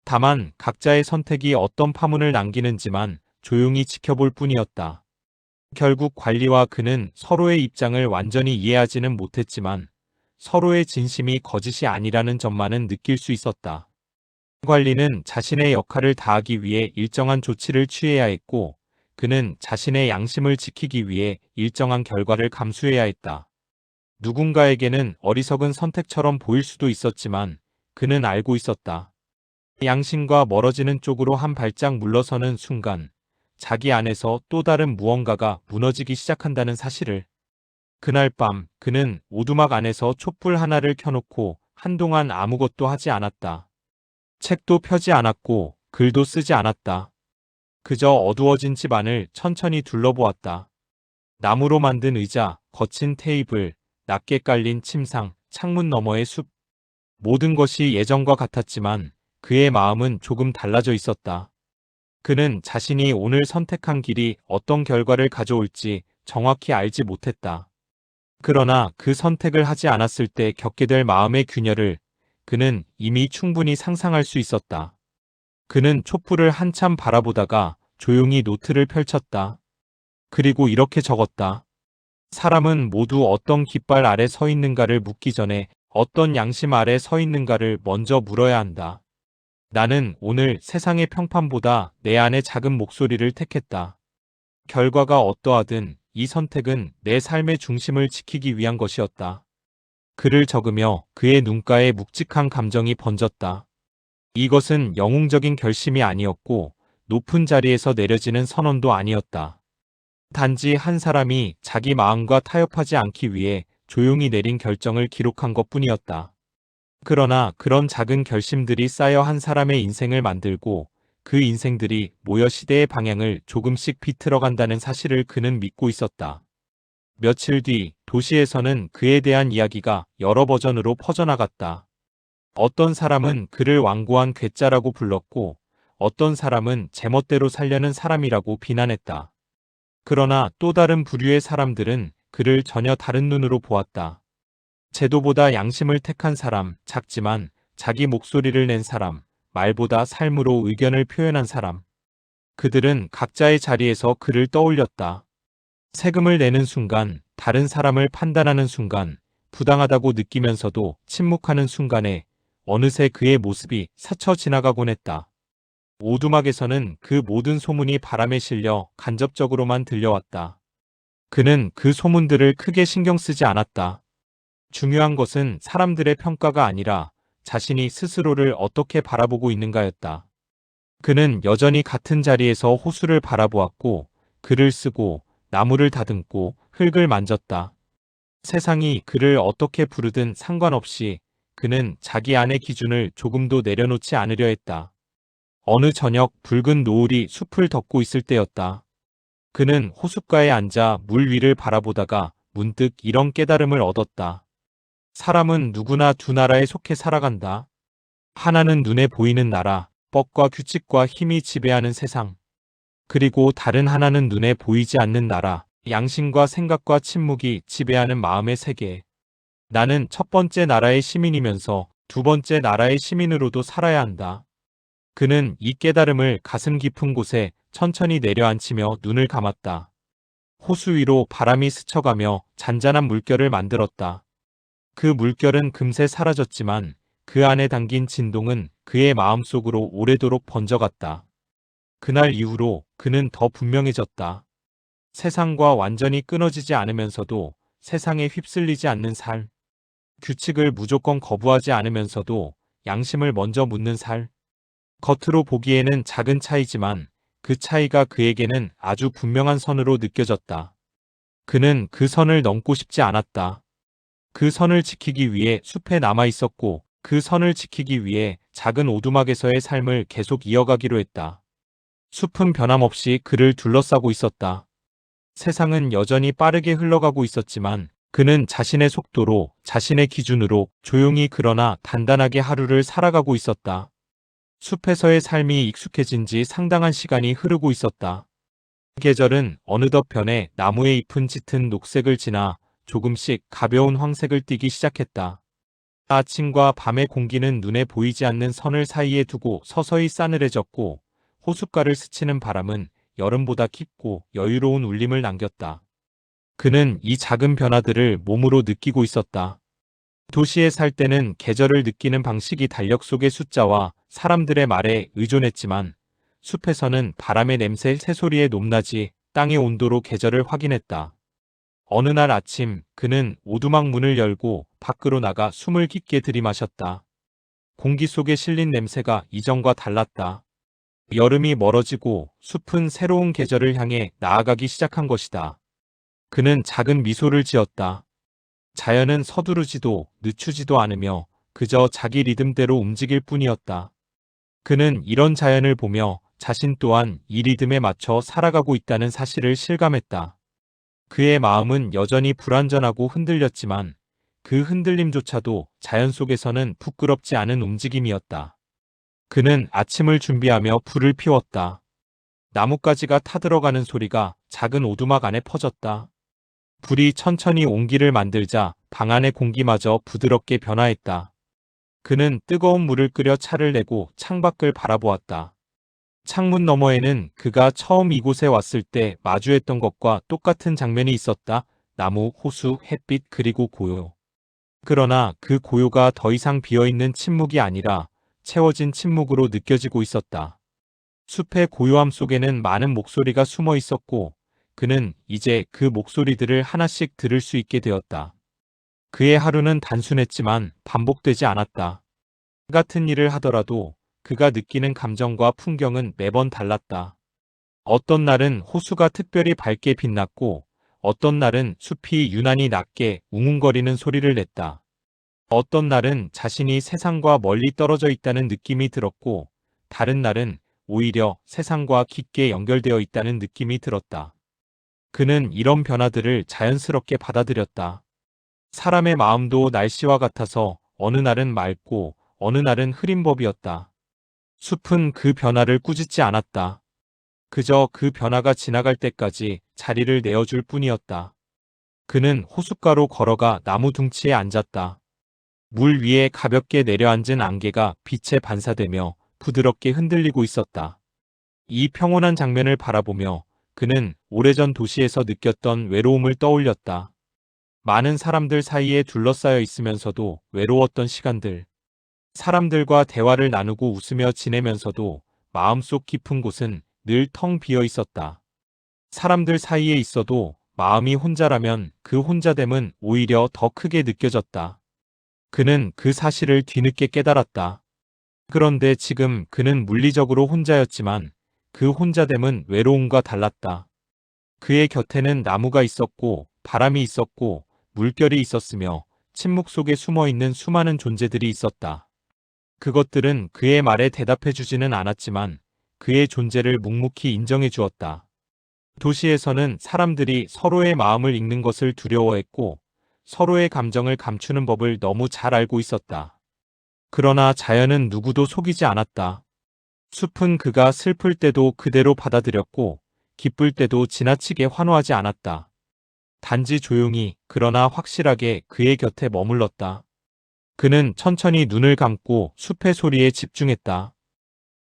다만 각자의 선택이 어떤 파문을 남기는지만 조용히 지켜볼 뿐이었다. 결국 관리와 그는 서로의 입장을 완전히 이해하지는 못했지만 서로의 진심이 거짓이 아니라는 점만은 느낄 수 있었다. 관리는 자신의 역할을 다하기 위해 일정한 조치를 취해야 했고, 그는 자신의 양심을 지키기 위해 일정한 결과를 감수해야 했다. 누군가에게는 어리석은 선택처럼 보일 수도 있었지만 그는 알고 있었다. 양심과 멀어지는 쪽으로 한 발짝 물러서는 순간 자기 안에서 또 다른 무언가가 무너지기 시작한다는 사실을. 그날 밤 그는 오두막 안에서 촛불 하나를 켜놓고 한동안 아무것도 하지 않았다. 책도 펴지 않았고 글도 쓰지 않았다. 그저 어두워진 집 안을 천천히 둘러보았다. 나무로 만든 의자, 거친 테이블, 낮게 깔린 침상, 창문 너머의 숲. 모든 것이 예전과 같았지만 그의 마음은 조금 달라져 있었다. 그는 자신이 오늘 선택한 길이 어떤 결과를 가져올지 정확히 알지 못했다. 그러나 그 선택을 하지 않았을 때 겪게 될 마음의 균열을 그는 이미 충분히 상상할 수 있었다. 그는 촛불을 한참 바라보다가 조용히 노트를 펼쳤다. 그리고 이렇게 적었다. 사람은 모두 어떤 깃발 아래 서 있는가를 묻기 전에 어떤 양심 아래 서 있는가를 먼저 물어야 한다. 나는 오늘 세상의 평판보다 내 안의 작은 목소리를 택했다. 결과가 어떠하든 이 선택은 내 삶의 중심을 지키기 위한 것이었다. 글을 적으며 그의 눈가에 묵직한 감정이 번졌다. 이것은 영웅적인 결심이 아니었고 높은 자리에서 내려지는 선언도 아니었다. 단지 한 사람이 자기 마음과 타협하지 않기 위해 조용히 내린 결정을 기록한 것뿐이었다. 그러나 그런 작은 결심들이 쌓여 한 사람의 인생을 만들고 그 인생들이 모여 시대의 방향을 조금씩 비틀어간다는 사실을 그는 믿고 있었다. 며칠 뒤 도시에서는 그에 대한 이야기가 여러 버전으로 퍼져나갔다. 어떤 사람은 그를 완고한 괴짜라고 불렀고 어떤 사람은 제멋대로 살려는 사람이라고 비난했다. 그러나 또 다른 부류의 사람들은 그를 전혀 다른 눈으로 보았다. 제도보다 양심을 택한 사람, 작지만 자기 목소리를 낸 사람, 말보다 삶으로 의견을 표현한 사람. 그들은 각자의 자리에서 그를 떠올렸다. 세금을 내는 순간, 다른 사람을 판단하는 순간, 부당하다고 느끼면서도 침묵하는 순간에 어느새 그의 모습이 스쳐 지나가곤 했다. 오두막에서는 그 모든 소문이 바람에 실려 간접적으로만 들려왔다. 그는 그 소문들을 크게 신경 쓰지 않았다. 중요한 것은 사람들의 평가가 아니라 자신이 스스로를 어떻게 바라보고 있는가였다. 그는 여전히 같은 자리에서 호수를 바라보았고, 글을 쓰고, 나무를 다듬고, 흙을 만졌다. 세상이 그를 어떻게 부르든 상관없이 그는 자기 안의 기준을 조금도 내려놓지 않으려 했다. 어느 저녁 붉은 노을이 숲을 덮고 있을 때였다. 그는 호숫가에 앉아 물 위를 바라보다가 문득 이런 깨달음을 얻었다. 사람은 누구나 두 나라에 속해 살아간다. 하나는 눈에 보이는 나라, 법과 규칙과 힘이 지배하는 세상. 그리고 다른 하나는 눈에 보이지 않는 나라, 양심과 생각과 침묵이 지배하는 마음의 세계. 나는 첫 번째 나라의 시민이면서 두 번째 나라의 시민으로도 살아야 한다. 그는 이 깨달음을 가슴 깊은 곳에 천천히 내려앉히며 눈을 감았다. 호수 위로 바람이 스쳐가며 잔잔한 물결을 만들었다. 그 물결은 금세 사라졌지만 그 안에 담긴 진동은 그의 마음속으로 오래도록 번져갔다. 그날 이후로 그는 더 분명해졌다. 세상과 완전히 끊어지지 않으면서도 세상에 휩쓸리지 않는 삶. 규칙을 무조건 거부하지 않으면서도 양심을 먼저 묻는 삶. 겉으로 보기에는 작은 차이지만 그 차이가 그에게는 아주 분명한 선으로 느껴졌다. 그는 그 선을 넘고 싶지 않았다. 그 선을 지키기 위해 숲에 남아 있었고 그 선을 지키기 위해 작은 오두막에서의 삶을 계속 이어가기로 했다. 숲은 변함없이 그를 둘러싸고 있었다. 세상은 여전히 빠르게 흘러가고 있었지만 그는 자신의 속도로, 자신의 기준으로 조용히 그러나 단단하게 하루를 살아가고 있었다. 숲에서의 삶이 익숙해진 지 상당한 시간이 흐르고 있었다. 그 계절은 어느덧 변해 나무의 잎은 짙은 녹색을 지나 조금씩 가벼운 황색을 띠기 시작했다. 아침과 밤의 공기는 눈에 보이지 않는 선을 사이에 두고 서서히 싸늘해졌고 호숫가를 스치는 바람은 여름보다 깊고 여유로운 울림을 남겼다. 그는 이 작은 변화들을 몸으로 느끼고 있었다. 도시에 살 때는 계절을 느끼는 방식이 달력 속의 숫자와 사람들의 말에 의존했지만 숲에서는 바람의 냄새, 새소리의 높낮이, 땅의 온도로 계절을 확인했다. 어느 날 아침 그는 오두막 문을 열고 밖으로 나가 숨을 깊게 들이마셨다. 공기 속에 실린 냄새가 이전과 달랐다. 여름이 멀어지고 숲은 새로운 계절을 향해 나아가기 시작한 것이다. 그는 작은 미소를 지었다. 자연은 서두르지도 늦추지도 않으며 그저 자기 리듬대로 움직일 뿐이었다. 그는 이런 자연을 보며 자신 또한 이 리듬에 맞춰 살아가고 있다는 사실을 실감했다. 그의 마음은 여전히 불완전하고 흔들렸지만 그 흔들림조차도 자연 속에서는 부끄럽지 않은 움직임이었다. 그는 아침을 준비하며 불을 피웠다. 나뭇가지가 타들어가는 소리가 작은 오두막 안에 퍼졌다. 불이 천천히 온기를 만들자 방 안의 공기마저 부드럽게 변화했다. 그는 뜨거운 물을 끓여 차를 내고 창밖을 바라보았다. 창문 너머에는 그가 처음 이곳에 왔을 때 마주했던 것과 똑같은 장면이 있었다. 나무, 호수, 햇빛, 그리고 고요. 그러나 그 고요가 더 이상 비어있는 침묵이 아니라 채워진 침묵으로 느껴지고 있었다. 숲의 고요함 속에는 많은 목소리가 숨어 있었고 그는 이제 그 목소리들을 하나씩 들을 수 있게 되었다. 그의 하루는 단순했지만 반복되지 않았다. 같은 일을 하더라도 그가 느끼는 감정과 풍경은 매번 달랐다. 어떤 날은 호수가 특별히 밝게 빛났고 어떤 날은 숲이 유난히 낮게 웅웅거리는 소리를 냈다. 어떤 날은 자신이 세상과 멀리 떨어져 있다는 느낌이 들었고 다른 날은 오히려 세상과 깊게 연결되어 있다는 느낌이 들었다. 그는 이런 변화들을 자연스럽게 받아들였다. 사람의 마음도 날씨와 같아서 어느 날은 맑고 어느 날은 흐린 법이었다. 숲은 그 변화를 꾸짖지 않았다. 그저 그 변화가 지나갈 때까지 자리를 내어줄 뿐이었다. 그는 호숫가로 걸어가 나무 둥치에 앉았다. 물 위에 가볍게 내려앉은 안개가 빛에 반사되며 부드럽게 흔들리고 있었다. 이 평온한 장면을 바라보며 그는 오래전 도시에서 느꼈던 외로움을 떠올렸다. 많은 사람들 사이에 둘러싸여 있으면서도 외로웠던 시간들. 사람들과 대화를 나누고 웃으며 지내면서도 마음속 깊은 곳은 늘 텅 비어 있었다. 사람들 사이에 있어도 마음이 혼자라면 그 혼자됨은 오히려 더 크게 느껴졌다. 그는 그 사실을 뒤늦게 깨달았다. 그런데 지금 그는 물리적으로 혼자였지만 그 혼자됨은 외로움과 달랐다. 그의 곁에는 나무가 있었고 바람이 있었고 물결이 있었으며 침묵 속에 숨어 있는 수많은 존재들이 있었다. 그것들은 그의 말에 대답해 주지는 않았지만 그의 존재를 묵묵히 인정해 주었다. 도시에서는 사람들이 서로의 마음을 읽는 것을 두려워했고 서로의 감정을 감추는 법을 너무 잘 알고 있었다. 그러나 자연은 누구도 속이지 않았다. 숲은 그가 슬플 때도 그대로 받아들였고 기쁠 때도 지나치게 환호하지 않았다. 단지 조용히 그러나 확실하게 그의 곁에 머물렀다. 그는 천천히 눈을 감고 숲의 소리에 집중했다.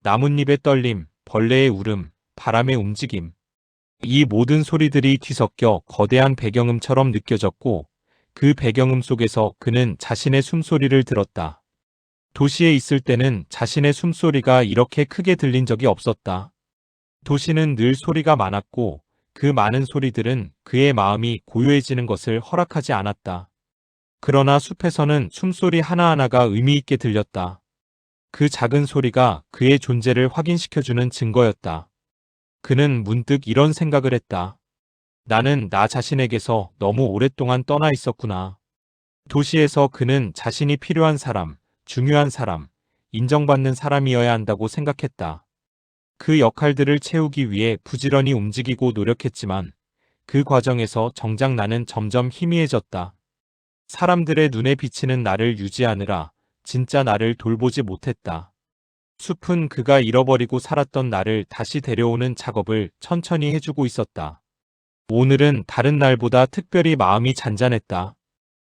나뭇잎의 떨림, 벌레의 울음, 바람의 움직임. 이 모든 소리들이 뒤섞여 거대한 배경음처럼 느껴졌고 그 배경음 속에서 그는 자신의 숨소리를 들었다. 도시에 있을 때는 자신의 숨소리가 이렇게 크게 들린 적이 없었다. 도시는 늘 소리가 많았고 그 많은 소리들은 그의 마음이 고요해지는 것을 허락하지 않았다. 그러나 숲에서는 숨소리 하나하나가 의미 있게 들렸다. 그 작은 소리가 그의 존재를 확인시켜주는 증거였다. 그는 문득 이런 생각을 했다. 나는 나 자신에게서 너무 오랫동안 떠나 있었구나. 도시에서 그는 자신이 필요한 사람, 중요한 사람, 인정받는 사람이어야 한다고 생각했다. 그 역할들을 채우기 위해 부지런히 움직이고 노력했지만 그 과정에서 정작 나는 점점 희미해졌다. 사람들의 눈에 비치는 나를 유지하느라 진짜 나를 돌보지 못했다. 숲은 그가 잃어버리고 살았던 나를 다시 데려오는 작업을 천천히 해주고 있었다. 오늘은 다른 날보다 특별히 마음이 잔잔했다.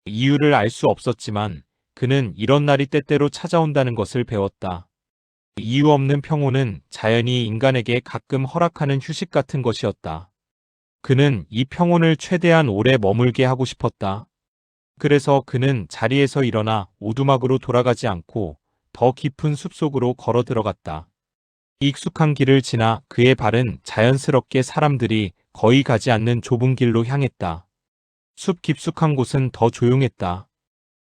이유를 알 수 없었지만 그는 이런 날이 때때로 찾아온다는 것을 배웠다. 이유 없는 평온은 자연이 인간에게 가끔 허락하는 휴식 같은 것이었다. 그는 이 평온을 최대한 오래 머물게 하고 싶었다. 그래서 그는 자리에서 일어나 오두막으로 돌아가지 않고 더 깊은 숲속으로 걸어 들어갔다. 익숙한 길을 지나 그의 발은 자연스럽게 사람들이 거의 가지 않는 좁은 길로 향했다. 숲 깊숙한 곳은 더 조용했다.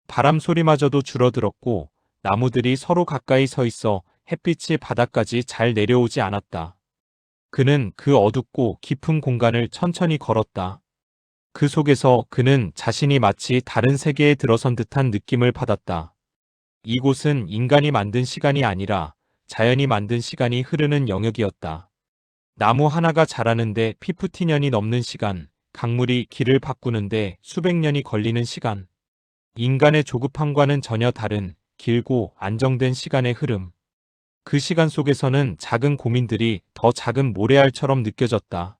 바람 소리마저도 줄어들었고 나무들이 서로 가까이 서 있어 햇빛이 바닥까지 잘 내려오지 않았다. 그는 그 어둡고 깊은 공간을 천천히 걸었다. 그 속에서 그는 자신이 마치 다른 세계에 들어선 듯한 느낌을 받았다. 이곳은 인간이 만든 시간이 아니라 자연이 만든 시간이 흐르는 영역이었다. 나무 하나가 자라는데 피프티 년이 넘는 시간, 강물이 길을 바꾸는데 수백 년이 걸리는 시간. 인간의 조급함과는 전혀 다른 길고 안정된 시간의 흐름. 그 시간 속에서는 작은 고민들이 더 작은 모래알처럼 느껴졌다.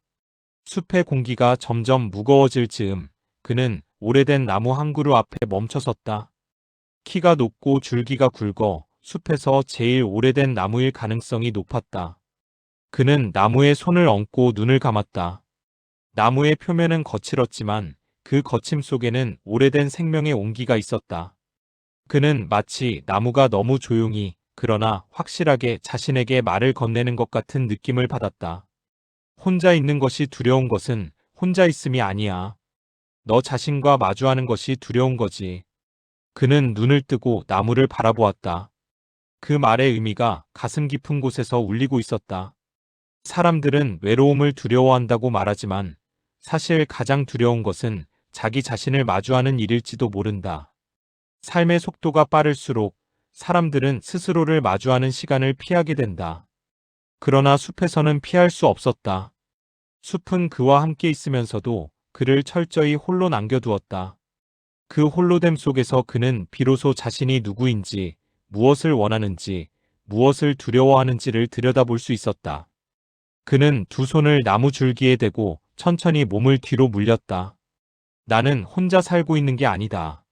숲의 공기가 점점 무거워질 즈음 그는 오래된 나무 한 그루 앞에 멈춰섰다. 키가 높고 줄기가 굵어 숲에서 제일 오래된 나무일 가능성이 높았다. 그는 나무에 손을 얹고 눈을 감았다. 나무의 표면은 거칠었지만 그 거침 속에는 오래된 생명의 온기가 있었다. 그는 마치 나무가 너무 조용히 그러나 확실하게 자신에게 말을 건네는 것 같은 느낌을 받았다. 혼자 있는 것이 두려운 것은 혼자 있음이 아니야. 너 자신과 마주하는 것이 두려운 거지. 그는 눈을 뜨고 나무를 바라보았다. 그 말의 의미가 가슴 깊은 곳에서 울리고 있었다. 사람들은 외로움을 두려워한다고 말하지만 사실 가장 두려운 것은 자기 자신을 마주하는 일일지도 모른다. 삶의 속도가 빠를수록 사람들은 스스로를 마주하는 시간을 피하게 된다. 그러나 숲에서는 피할 수 없었다. 숲은 그와 함께 있으면서도 그를 철저히 홀로 남겨두었다. 그 홀로됨 속에서 그는 비로소 자신이 누구인지, 무엇을 원하는지, 무엇을 두려워하는지를 들여다볼 수 있었다. 그는 두 손을 나무 줄기에 대고 천천히 몸을 뒤로 물렸다. 나는 혼자 살고 있는 게 아니다.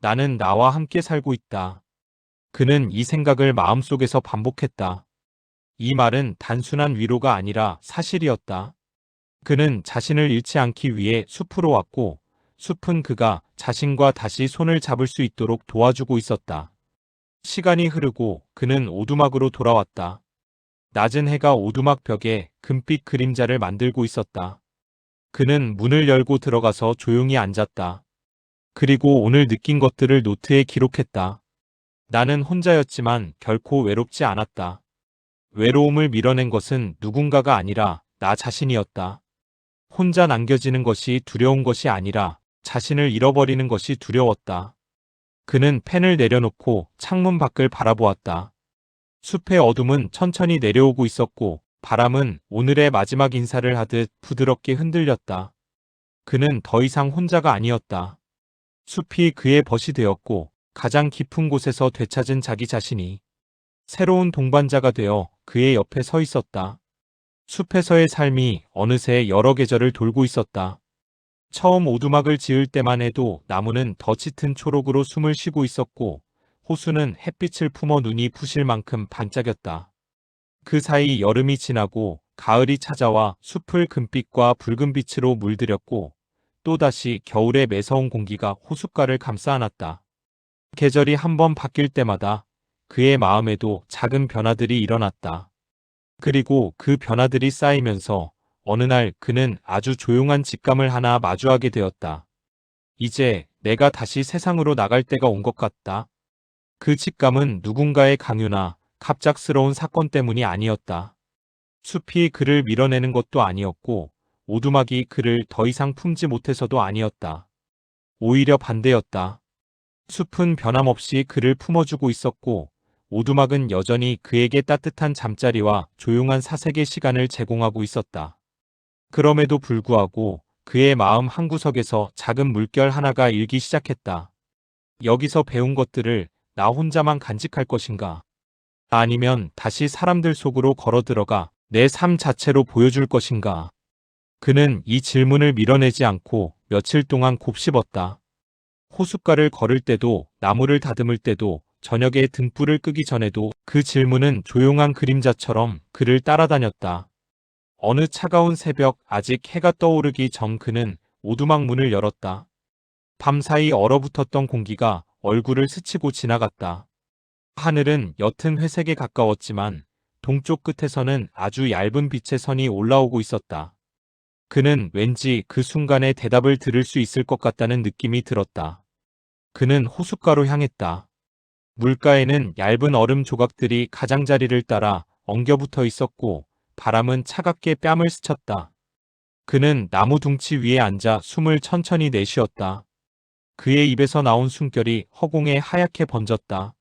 나는 나와 함께 살고 있다. 그는 이 생각을 마음속에서 반복했다. 이 말은 단순한 위로가 아니라 사실이었다. 그는 자신을 잃지 않기 위해 숲으로 왔고 숲은 그가 자신과 다시 손을 잡을 수 있도록 도와주고 있었다. 시간이 흐르고 그는 오두막으로 돌아왔다. 낮은 해가 오두막 벽에 금빛 그림자를 만들고 있었다. 그는 문을 열고 들어가서 조용히 앉았다. 그리고 오늘 느낀 것들을 노트에 기록했다. 나는 혼자였지만 결코 외롭지 않았다. 외로움을 밀어낸 것은 누군가가 아니라 나 자신이었다. 혼자 남겨지는 것이 두려운 것이 아니라 자신을 잃어버리는 것이 두려웠다. 그는 펜을 내려놓고 창문 밖을 바라보았다. 숲의 어둠은 천천히 내려오고 있었고 바람은 오늘의 마지막 인사를 하듯 부드럽게 흔들렸다. 그는 더 이상 혼자가 아니었다. 숲이 그의 벗이 되었고 가장 깊은 곳에서 되찾은 자기 자신이 새로운 동반자가 되어 그의 옆에 서 있었다. 숲에서의 삶이 어느새 여러 계절을 돌고 있었다. 처음 오두막을 지을 때만 해도 나무는 더 짙은 초록으로 숨을 쉬고 있었고 호수는 햇빛을 품어 눈이 부실 만큼 반짝였다. 그 사이 여름이 지나고 가을이 찾아와 숲을 금빛과 붉은 빛으로 물들였고 또다시 겨울의 매서운 공기가 호숫가를 감싸 안았다. 계절이 한 번 바뀔 때마다 그의 마음에도 작은 변화들이 일어났다. 그리고 그 변화들이 쌓이면서 어느 날 그는 아주 조용한 직감을 하나 마주하게 되었다. 이제 내가 다시 세상으로 나갈 때가 온 것 같다. 그 직감은 누군가의 강요나 갑작스러운 사건 때문이 아니었다. 숲이 그를 밀어내는 것도 아니었고 오두막이 그를 더 이상 품지 못해서도 아니었다. 오히려 반대였다. 숲은 변함없이 그를 품어주고 있었고 오두막은 여전히 그에게 따뜻한 잠자리와 조용한 사색의 시간을 제공하고 있었다. 그럼에도 불구하고 그의 마음 한구석에서 작은 물결 하나가 일기 시작했다. 여기서 배운 것들을 나 혼자만 간직할 것인가? 아니면 다시 사람들 속으로 걸어 들어가 내 삶 자체로 보여줄 것인가? 그는 이 질문을 밀어내지 않고 며칠 동안 곱씹었다. 호숫가를 걸을 때도 나무를 다듬을 때도 저녁에 등불을 끄기 전에도 그 질문은 조용한 그림자처럼 그를 따라다녔다. 어느 차가운 새벽 아직 해가 떠오르기 전 그는 오두막 문을 열었다. 밤사이 얼어붙었던 공기가 얼굴을 스치고 지나갔다. 하늘은 옅은 회색에 가까웠지만 동쪽 끝에서는 아주 얇은 빛의 선이 올라오고 있었다. 그는 왠지 그 순간에 대답을 들을 수 있을 것 같다는 느낌이 들었다. 그는 호숫가로 향했다. 물가에는 얇은 얼음 조각들이 가장자리를 따라 엉겨붙어 있었고 바람은 차갑게 뺨을 스쳤다. 그는 나무 둥치 위에 앉아 숨을 천천히 내쉬었다. 그의 입에서 나온 숨결이 허공에 하얗게 번졌다.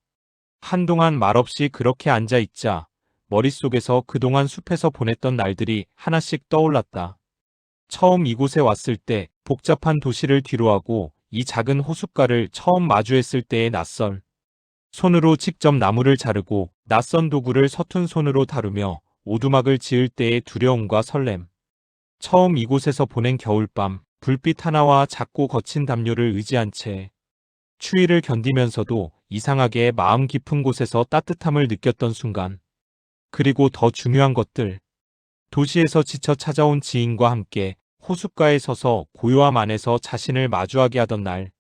한동안 말없이 그렇게 앉아 있자 머릿속에서 그동안 숲에서 보냈던 날들이 하나씩 떠올랐다. 처음 이곳에 왔을 때 복잡한 도시를 뒤로하고 이 작은 호숫가를 처음 마주했을 때의 낯설. 손으로 직접 나무를 자르고 낯선 도구를 서툰 손으로 다루며 오두막을 지을 때의 두려움과 설렘. 처음 이곳에서 보낸 겨울밤, 불빛 하나와 작고 거친 담요를 의지한 채 추위를 견디면서도 이상하게 마음 깊은 곳에서 따뜻함을 느꼈던 순간. 그리고 더 중요한 것들. 도시에서 지쳐 찾아온 지인과 함께 호숫가에 서서 고요함 안에서 자신을 마주하게 하던 날.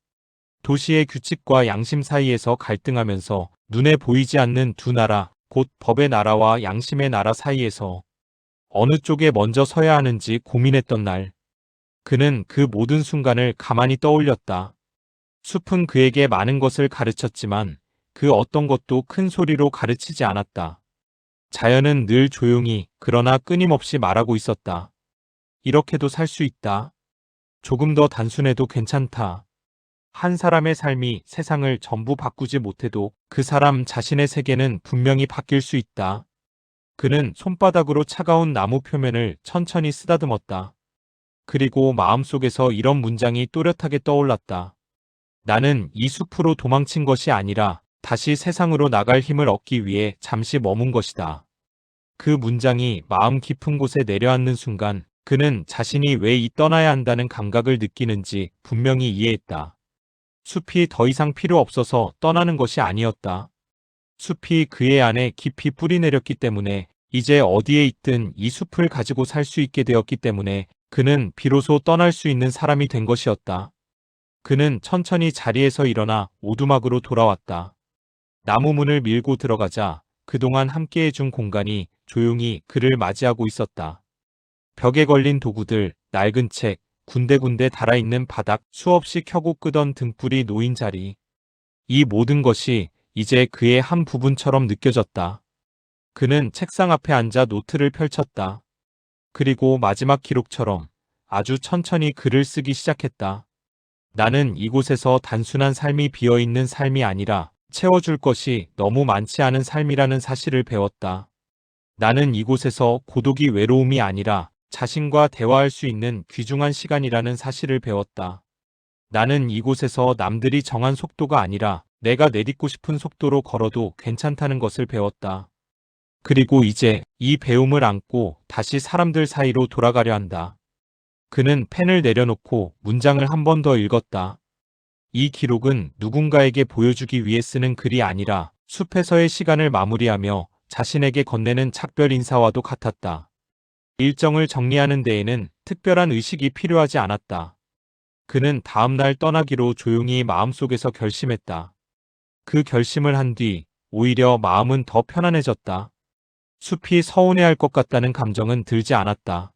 도시의 규칙과 양심 사이에서 갈등하면서 눈에 보이지 않는 두 나라, 곧 법의 나라와 양심의 나라 사이에서 어느 쪽에 먼저 서야 하는지 고민했던 날. 그는 그 모든 순간을 가만히 떠올렸다. 숲은 그에게 많은 것을 가르쳤지만 그 어떤 것도 큰 소리로 가르치지 않았다. 자연은 늘 조용히 그러나 끊임없이 말하고 있었다. 이렇게도 살 수 있다. 조금 더 단순해도 괜찮다. 한 사람의 삶이 세상을 전부 바꾸지 못해도 그 사람 자신의 세계는 분명히 바뀔 수 있다. 그는 손바닥으로 차가운 나무 표면을 천천히 쓰다듬었다. 그리고 마음속에서 이런 문장이 또렷하게 떠올랐다. 나는 이 숲으로 도망친 것이 아니라 다시 세상으로 나갈 힘을 얻기 위해 잠시 머문 것이다. 그 문장이 마음 깊은 곳에 내려앉는 순간 그는 자신이 왜 이 떠나야 한다는 감각을 느끼는지 분명히 이해했다. 숲이 더 이상 필요 없어서 떠나는 것이 아니었다. 숲이 그의 안에 깊이 뿌리내렸기 때문에 이제 어디에 있든 이 숲을 가지고 살 수 있게 되었기 때문에 그는 비로소 떠날 수 있는 사람이 된 것이었다. 그는 천천히 자리에서 일어나 오두막으로 돌아왔다. 나무 문을 밀고 들어가자 그동안 함께해준 공간이 조용히 그를 맞이하고 있었다. 벽에 걸린 도구들, 낡은 책, 군데군데 달아있는 바닥, 수없이 켜고 끄던 등불이 놓인 자리. 이 모든 것이 이제 그의 한 부분처럼 느껴졌다. 그는 책상 앞에 앉아 노트를 펼쳤다. 그리고 마지막 기록처럼 아주 천천히 글을 쓰기 시작했다. 나는 이곳에서 단순한 삶이 비어있는 삶이 아니라 채워줄 것이 너무 많지 않은 삶이라는 사실을 배웠다. 나는 이곳에서 고독이 외로움이 아니라 자신과 대화할 수 있는 귀중한 시간이라는 사실을 배웠다. 나는 이곳에서 남들이 정한 속도가 아니라 내가 내딛고 싶은 속도로 걸어도 괜찮다는 것을 배웠다. 그리고 이제 이 배움을 안고 다시 사람들 사이로 돌아가려 한다. 그는 펜을 내려놓고 문장을 한 번 더 읽었다. 이 기록은 누군가에게 보여주기 위해 쓰는 글이 아니라 숲에서의 시간을 마무리하며 자신에게 건네는 작별 인사와도 같았다. 일정을 정리하는 데에는 특별한 의식이 필요하지 않았다. 그는 다음날 떠나기로 조용히 마음속에서 결심했다. 그 결심을 한 뒤 오히려 마음은 더 편안해졌다. 숲이 서운해할 것 같다는 감정은 들지 않았다.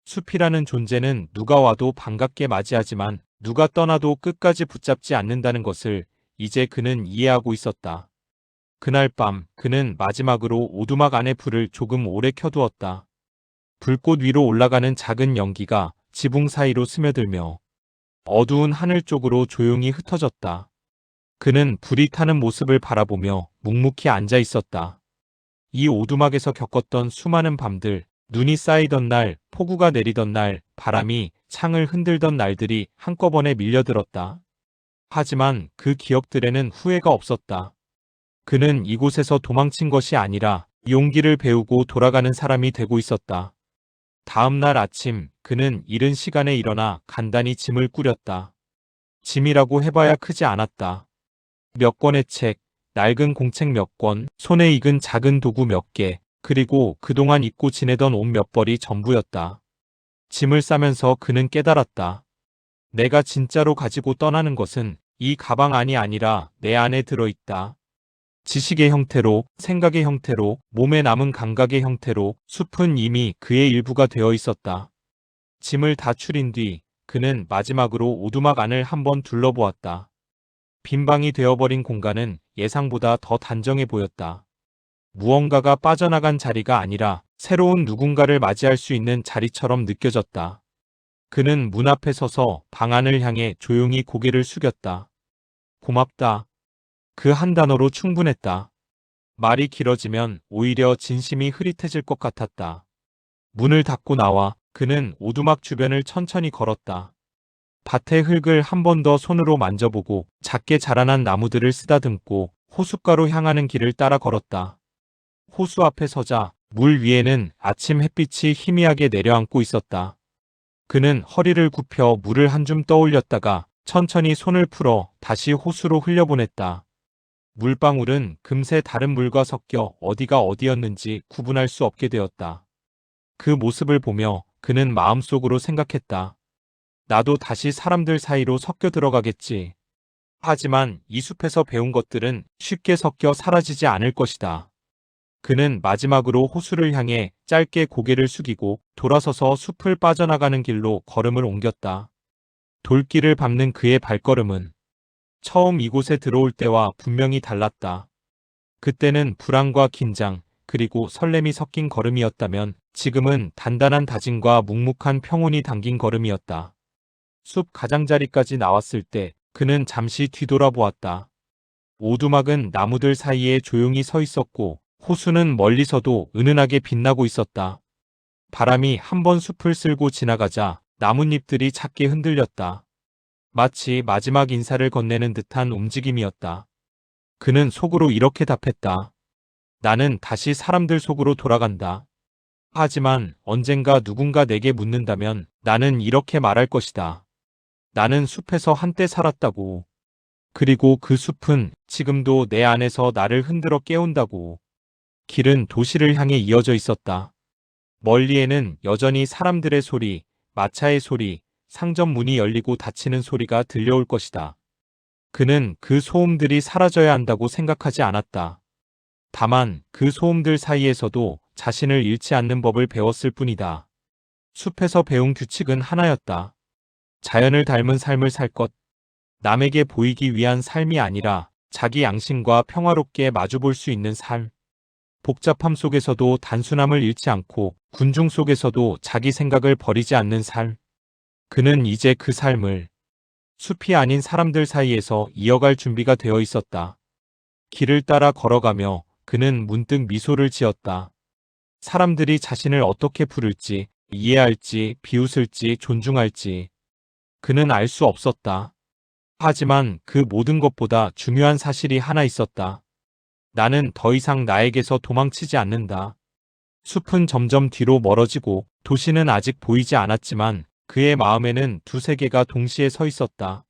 숲이라는 존재는 누가 와도 반갑게 맞이하지만 누가 떠나도 끝까지 붙잡지 않는다는 것을 이제 그는 이해하고 있었다. 그날 밤 그는 마지막으로 오두막 안의 불을 조금 오래 켜두었다. 불꽃 위로 올라가는 작은 연기가 지붕 사이로 스며들며 어두운 하늘 쪽으로 조용히 흩어졌다. 그는 불이 타는 모습을 바라보며 묵묵히 앉아 있었다. 이 오두막에서 겪었던 수많은 밤들, 눈이 쌓이던 날, 폭우가 내리던 날, 바람이 창을 흔들던 날들이 한꺼번에 밀려들었다. 하지만 그 기억들에는 후회가 없었다. 그는 이곳에서 도망친 것이 아니라 용기를 배우고 돌아가는 사람이 되고 있었다. 다음 날 아침 그는 이른 시간에 일어나 간단히 짐을 꾸렸다. 짐이라고 해봐야 크지 않았다. 몇 권의 책, 낡은 공책 몇 권, 손에 익은 작은 도구 몇 개, 그리고 그동안 입고 지내던 옷 몇 벌이 전부였다. 짐을 싸면서 그는 깨달았다. 내가 진짜로 가지고 떠나는 것은 이 가방 안이 아니라 내 안에 들어있다. 지식의 형태로, 생각의 형태로, 몸에 남은 감각의 형태로 숲은 이미 그의 일부가 되어 있었다. 짐을 다 추린 뒤 그는 마지막으로 오두막 안을 한번 둘러보았다. 빈방이 되어버린 공간은 예상보다 더 단정해 보였다. 무언가가 빠져나간 자리가 아니라 새로운 누군가를 맞이할 수 있는 자리처럼 느껴졌다. 그는 문 앞에 서서 방 안을 향해 조용히 고개를 숙였다. 고맙다. 그 한 단어로 충분했다. 말이 길어지면 오히려 진심이 흐릿해질 것 같았다. 문을 닫고 나와 그는 오두막 주변을 천천히 걸었다. 밭의 흙을 한 번 더 손으로 만져보고 작게 자라난 나무들을 쓰다듬고 호숫가로 향하는 길을 따라 걸었다. 호수 앞에 서자 물 위에는 아침 햇빛이 희미하게 내려앉고 있었다. 그는 허리를 굽혀 물을 한 줌 떠올렸다가 천천히 손을 풀어 다시 호수로 흘려보냈다. 물방울은 금세 다른 물과 섞여 어디가 어디였는지 구분할 수 없게 되었다. 그 모습을 보며 그는 마음속으로 생각했다. 나도 다시 사람들 사이로 섞여 들어가겠지. 하지만 이 숲에서 배운 것들은 쉽게 섞여 사라지지 않을 것이다. 그는 마지막으로 호수를 향해 짧게 고개를 숙이고 돌아서서 숲을 빠져나가는 길로 걸음을 옮겼다. 돌길을 밟는 그의 발걸음은 처음 이곳에 들어올 때와 분명히 달랐다. 그때는 불안과 긴장, 그리고 설렘이 섞인 걸음이었다면 지금은 단단한 다짐과 묵묵한 평온이 담긴 걸음이었다. 숲 가장자리까지 나왔을 때 그는 잠시 뒤돌아보았다. 오두막은 나무들 사이에 조용히 서 있었고 호수는 멀리서도 은은하게 빛나고 있었다. 바람이 한 번 숲을 쓸고 지나가자 나뭇잎들이 작게 흔들렸다. 마치 마지막 인사를 건네는 듯한 움직임이었다. 그는 속으로 이렇게 답했다. 나는 다시 사람들 속으로 돌아간다. 하지만 언젠가 누군가 내게 묻는다면 나는 이렇게 말할 것이다. 나는 숲에서 한때 살았다고. 그리고 그 숲은 지금도 내 안에서 나를 흔들어 깨운다고. 길은 도시를 향해 이어져 있었다. 멀리에는 여전히 사람들의 소리, 마차의 소리, 상점 문이 열리고 닫히는 소리가 들려올 것이다. 그는 그 소음들이 사라져야 한다고 생각하지 않았다. 다만 그 소음들 사이에서도 자신을 잃지 않는 법을 배웠을 뿐이다. 숲에서 배운 규칙은 하나였다. 자연을 닮은 삶을 살 것. 남에게 보이기 위한 삶이 아니라 자기 양심과 평화롭게 마주볼 수 있는 삶. 복잡함 속에서도 단순함을 잃지 않고 군중 속에서도 자기 생각을 버리지 않는 삶. 그는 이제 그 삶을 숲이 아닌 사람들 사이에서 이어갈 준비가 되어 있었다. 길을 따라 걸어가며 그는 문득 미소를 지었다. 사람들이 자신을 어떻게 부를지, 이해할지, 비웃을지, 존중할지. 그는 알 수 없었다. 하지만 그 모든 것보다 중요한 사실이 하나 있었다. 나는 더 이상 나에게서 도망치지 않는다. 숲은 점점 뒤로 멀어지고 도시는 아직 보이지 않았지만 그의 마음에는 두 세계가 동시에 서 있었다.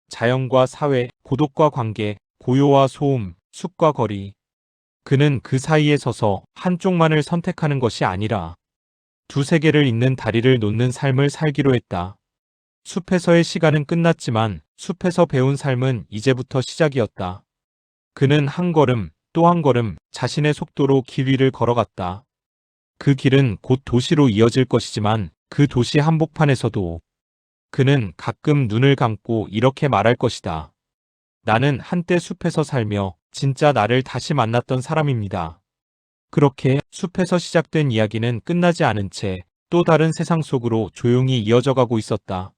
자연과 사회, 고독과 관계, 고요와 소음, 숲과 거리. 그는 그 사이에 서서 한쪽만을 선택하는 것이 아니라 두 세계를 잇는 다리를 놓는 삶을 살기로 했다. 숲에서의 시간은 끝났지만 숲에서 배운 삶은 이제부터 시작이었다. 그는 한 걸음 또 한 걸음 자신의 속도로 길 위를 걸어갔다. 그 길은 곧 도시로 이어질 것이지만 그 도시 한복판에서도 그는 가끔 눈을 감고 이렇게 말할 것이다. 나는 한때 숲에서 살며 진짜 나를 다시 만났던 사람입니다. 그렇게 숲에서 시작된 이야기는 끝나지 않은 채 또 다른 세상 속으로 조용히 이어져 가고 있었다.